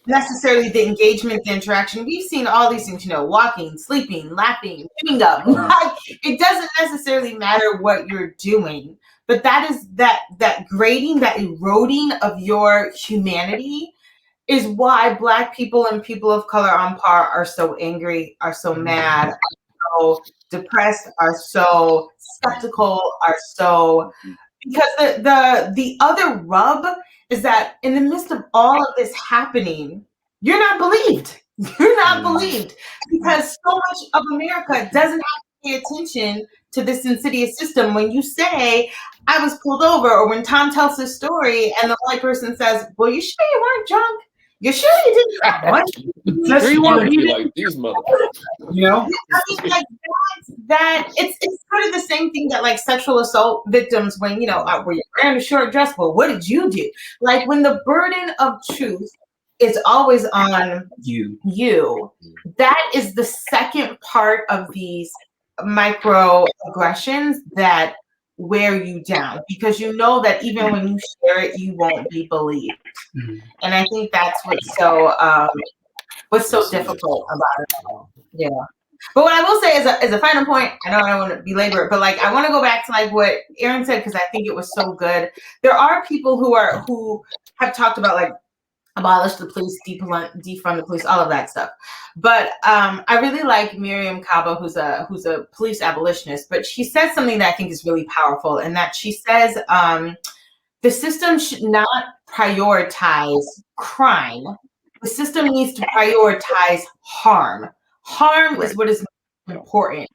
necessarily the engagement, the interaction. We've seen all these things, walking, sleeping, laughing, chewing gum. Like, it doesn't necessarily matter what you're doing, but that is that grading, that eroding of your humanity is why Black people and people of color on par are so angry, are so mad, are so depressed, are so skeptical, are so, because the other rub is that in the midst of all of this happening, you're not believed. You're not believed because so much of America doesn't have to pay attention to this insidious system. When you say, I was pulled over, or when Tom tells his story and the white person says, well, you sure you weren't drunk? You sure you didn't? What? Sure you want to be like these motherfuckers. I mean, like that it's sort of the same thing that like sexual assault victims, when were you wearing a short dress? Well, what did you do? Like when the burden of truth is always on you, that is the second part of these microaggressions that wear you down, because that even when you share it, you won't be believed. And I think that's what's so difficult about it all. Yeah. But what I will say as a final point, I know I don't want to belabor it, but like I want to go back to like what Aaron said because I think it was so good. There are people who have talked about like abolish the police, defund the police, all of that stuff. But I really like Miriam Cabo, who's a police abolitionist. But she says something that I think is really powerful, and that she says the system should not prioritize crime. The system needs to prioritize harm. Harm is what is important.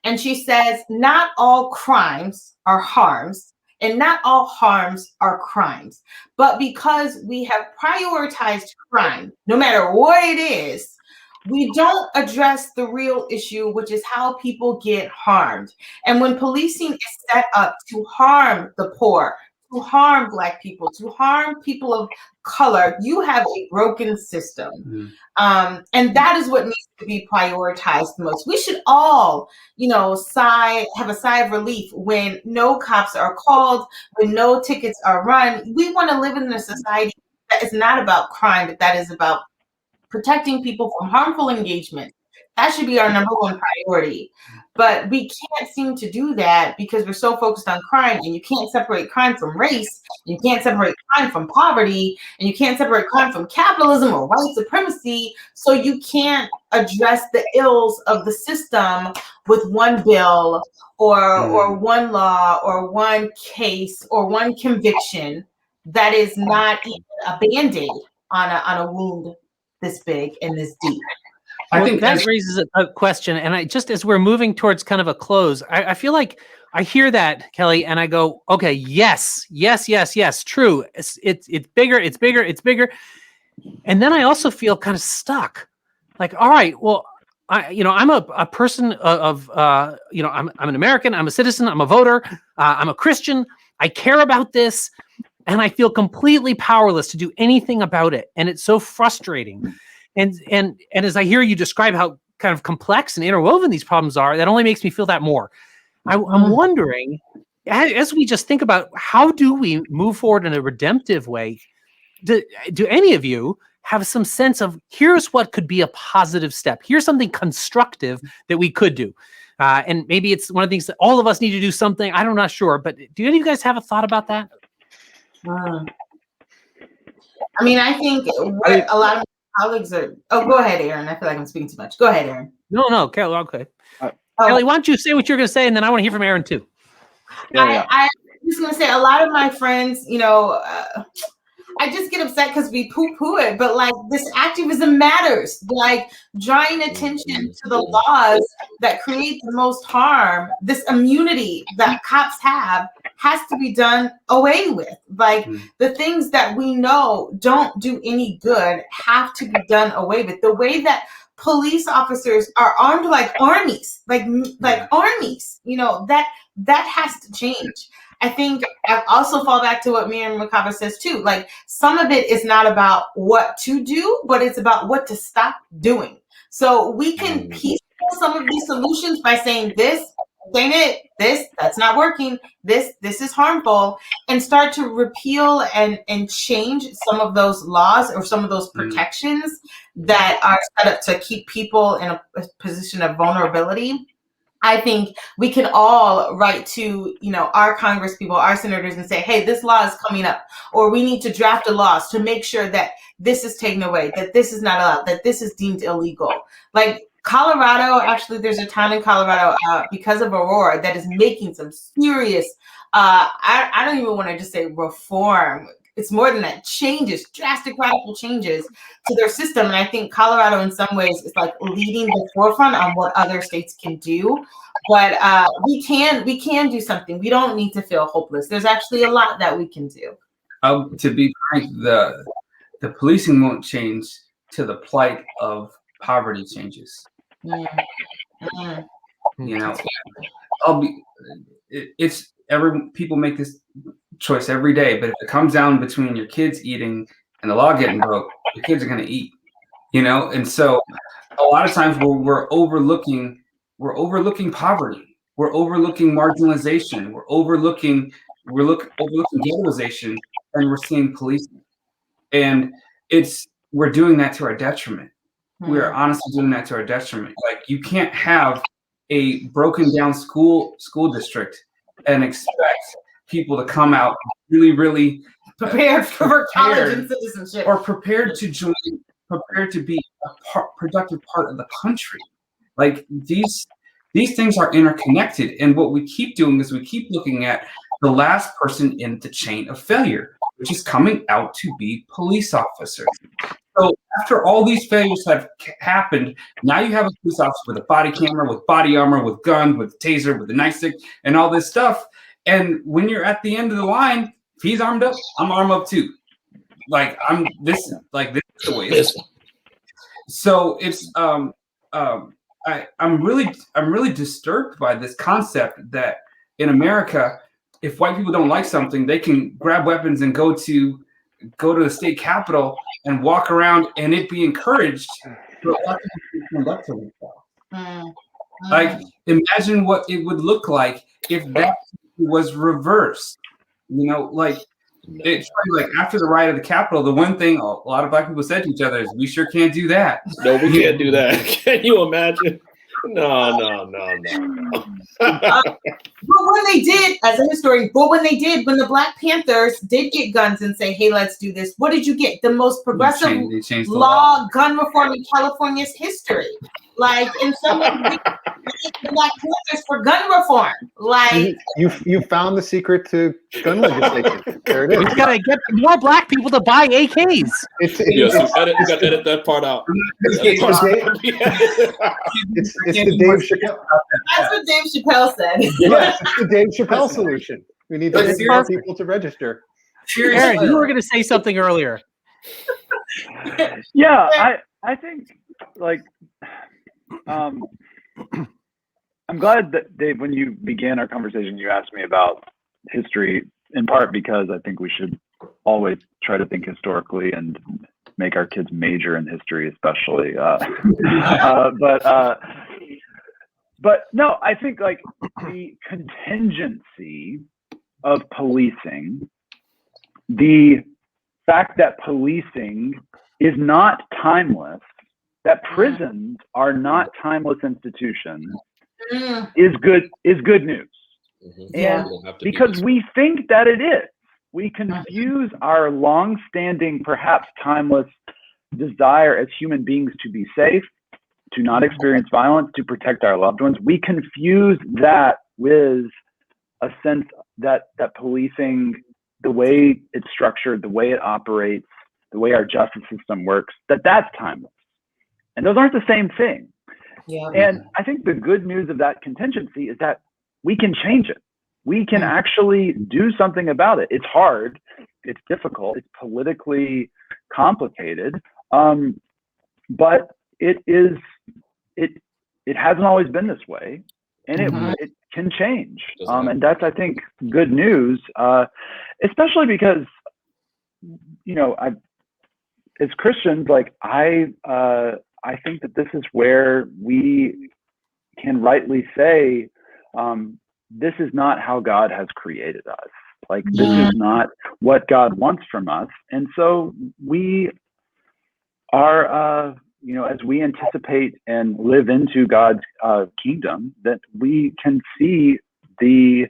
And she says, not all crimes are harms, and not all harms are crimes. But because we have prioritized crime, no matter what it is, we don't address the real issue, which is how people get harmed. And when policing is set up to harm the poor, to harm Black people, to harm people of color, you have a broken system. Mm-hmm. And that is what needs to be prioritized the most. We should all, have a sigh of relief when no cops are called, when no tickets are run. We want to live in a society that is not about crime, but that is about protecting people from harmful engagement. That should be our number one priority. But we can't seem to do that because we're so focused on crime, and you can't separate crime from race, you can't separate crime from poverty, and you can't separate crime from capitalism or white supremacy. So you can't address the ills of the system with one bill or one law or one case or one conviction that is not even a Band-Aid on a wound this big and this deep. I think that raises a question, and I just as we're moving towards kind of a close, I feel like I hear that, Kelly, and I go, okay, yes, true. It's bigger, and then I also feel kind of stuck. Like, all right, well, I'm a person of I'm an American, I'm a citizen, I'm a voter, I'm a Christian, I care about this, and I feel completely powerless to do anything about it, and it's so frustrating. And as I hear you describe how kind of complex and interwoven these problems are, that only makes me feel that more. I'm wondering, as we just think about how do we move forward in a redemptive way, do any of you have some sense of here's what could be a positive step? Here's something constructive that we could do. And maybe it's one of the things that all of us need to do something. I'm not sure, but do any of you guys have a thought about that? I mean, I think what a lot of colleagues are. Oh, go ahead, Aaron. I feel like I'm speaking too much. Go ahead, Aaron. No, Kelly. Okay. Kelly, why don't you say what you're going to say, and then I want to hear from Aaron too. I'm just going to say a lot of my friends, I just get upset because we poo-poo it, but like this activism matters. Like drawing attention to the laws that create the most harm, this immunity that cops have has to be done away with. Like the things that we know don't do any good have to be done away with. The way that police officers are armed like armies, like armies, that has to change. I think I also fall back to what Miriam Makaba says too. Like some of it is not about what to do, but it's about what to stop doing. So we can piecemeal some of these solutions by saying this ain't it, that's not working, this is harmful, and start to repeal and change some of those laws or some of those protections that are set up to keep people in a position of vulnerability. I think we can all write to, our Congress people, our senators, and say, hey, this law is coming up, or we need to draft a law to make sure that this is taken away, that this is not allowed, that this is deemed illegal. Like Colorado, actually, there's a town in Colorado because of Aurora that is making some serious, I don't even want to just say reform. It's more than that, drastic radical changes to their system. And I think Colorado in some ways is like leading the forefront on what other states can do. But we can do something. We don't need to feel hopeless. There's actually a lot that we can do. To be frank, the policing won't change till the plight of poverty changes. People make this choice every day, but if it comes down between your kids eating and the law getting broke, your kids are going to eat, and so a lot of times we're overlooking poverty, we're overlooking marginalization, we're overlooking ghettoization, and we're seeing policing, and we're doing that to our detriment. we're honestly doing that to our detriment. Like, you can't have a broken down school district and expect people to come out really prepared for college and citizenship, or prepared to join, prepared to be a productive part of the country. Like, these things are interconnected, and what we keep doing is we keep looking at the last person in the chain of failure, which is coming out to be police officers. So after all these failures have happened, now you have a police officer with a body camera, with body armor, with gun, with taser, with a nightstick, and all this stuff. And when you're at the end of the line, if he's armed up, I'm armed up too. Like, this is the way it is. So it's I'm really disturbed by this concept that in America, if white people don't like something, they can grab weapons and go to the state capitol and walk around, and it be encouraged for black people to stand up to themselves. Like, imagine what it would look like if that was reversed. You know, like, it's like after the riot of the Capitol, the one thing a lot of black people said to each other is, "We sure can't do that." No, we can't do that. Can you imagine? No. But when they did, as a historian, when the Black Panthers did get guns and say, "Hey, let's do this," what did you get? The most progressive They changed the law, gun reform in California's history. Like, in some ways, the Black Panthers for gun reform. Like, you found the secret to gun legislation. There it is. We've got to get more black people to buy AKs. It's Yes, you got to edit that part out. it's the Dave Chappelle. that's what Dave Chappelle said. Yes, it's the Dave Chappelle solution. We need to get more people to register. Aaron, you were going to say something earlier. Yeah, I think, like, I'm glad that, Dave, when you began our conversation, you asked me about history, in part because I think we should always try to think historically and make our kids major in history, especially. But no, I think, like, the contingency of policing, the fact that policing is not timeless, that prisons are not timeless institutions, is good news. And because we think that it is, we confuse our long-standing, perhaps timeless desire as human beings to be safe, to not experience violence, to protect our loved ones. We confuse that with a sense that policing, the way it's structured, the way it operates, the way our justice system works, that's timeless. And those aren't the same thing. Yeah. And I think the good news of that contingency is that we can change it. We can actually do something about it. It's hard, it's difficult, it's politically complicated, but it hasn't always been this way, and it can change. And that's, I think, good news, especially because, you know, as Christians, like, I think that this is where we can rightly say, this is not how God has created us. Like, this is not what God wants from us. And so we are, you know, as we anticipate and live into God's kingdom, that we can see the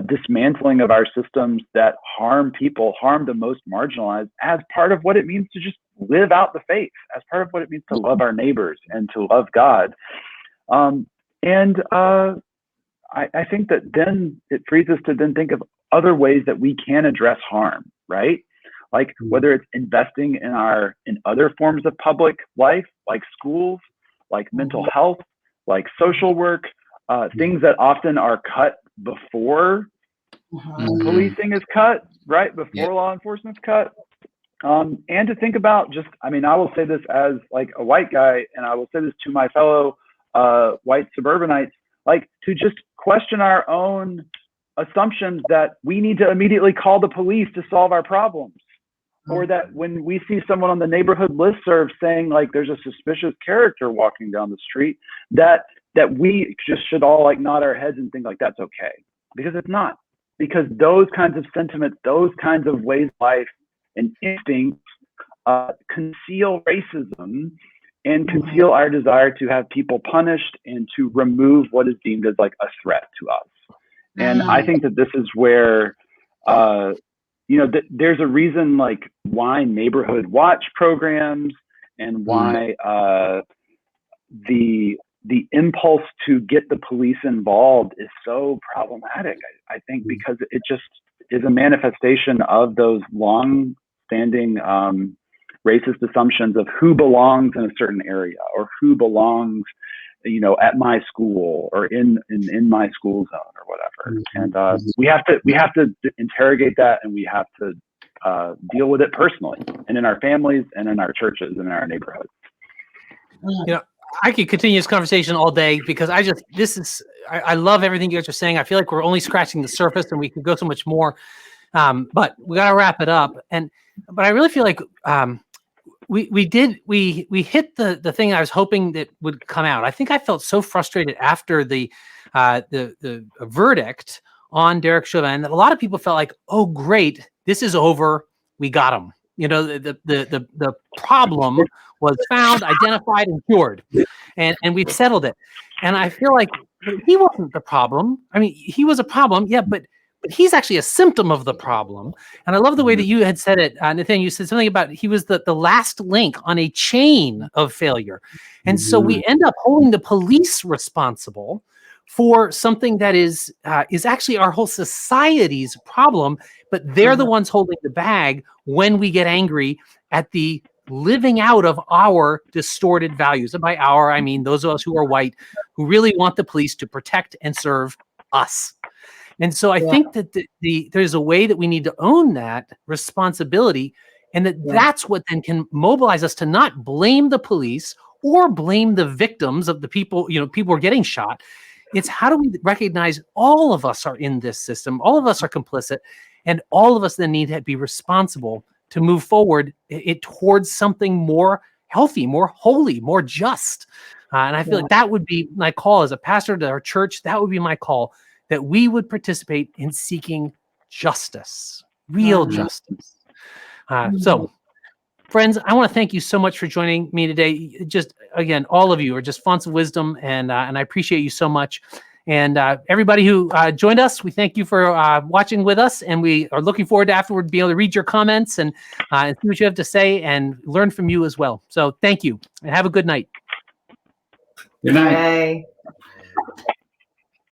dismantling of our systems that harm people, harm the most marginalized, as part of what it means to just live out the faith, as part of what it means to love our neighbors and to love God. I think that then it frees us to then think of other ways that we can address harm, right? Like, whether it's investing in other forms of public life, like schools, like mental health, like social work, things that often are cut before policing is cut, right? Before law enforcement's cut. And to think about just, I mean, I will say this as, like, a white guy, and I will say this to my fellow white suburbanites, like, to just question our own assumptions that we need to immediately call the police to solve our problems. Or that when we see someone on the neighborhood listserv saying, like, there's a suspicious character walking down the street, that we just should all, like, nod our heads and think, like, that's okay. Because it's not. Because those kinds of sentiments, those kinds of ways of life and instincts conceal racism and conceal our desire to have people punished and to remove what is deemed as like a threat to us. And I think that this is where, there's a reason like why neighborhood watch programs and why the impulse to get the police involved is so problematic. I think because it just is a manifestation of those long-standing racist assumptions of who belongs in a certain area or who belongs, at my school or in my school zone or whatever. And we have to interrogate that, and we have to deal with it personally and in our families and in our churches and in our neighborhoods. I could continue this conversation all day because I love everything you guys are saying. I feel like we're only scratching the surface and we could go so much more. But we got to wrap it up. But I really feel like we hit the thing I was hoping that would come out. I think I felt so frustrated after the verdict on Derek Chauvin that a lot of people felt like, oh, great, this is over. We got him. The problem was found, identified, and cured, and we've settled it. And I feel like he wasn't the problem. I mean, he was a problem, yeah, but he's actually a symptom of the problem. And I love the way that you had said it, Nathaniel. You said something about he was the last link on a chain of failure, and so we end up holding the police responsible for something that is actually our whole society's problem, but they're the ones holding the bag when we get angry at the living out of our distorted values. And by our, I mean those of us who are white, who really want the police to protect and serve us. And so I think that there's a way that we need to own that responsibility, and that's what then can mobilize us to not blame the police or blame the victims of the people, people are getting shot. It's how do we recognize all of us are in this system, all of us are complicit, and all of us then need to be responsible to move forward towards something more healthy, more holy, more just. And I feel like that would be my call as a pastor to our church. That would be my call, that we would participate in seeking justice, real justice. So, friends, I want to thank you so much for joining me today. Just, again, all of you are just fonts of wisdom, and I appreciate you so much. And everybody who joined us, we thank you for watching with us, and we are looking forward to afterward being able to read your comments and see what you have to say and learn from you as well. So thank you, and have a good night. Good night. Bye.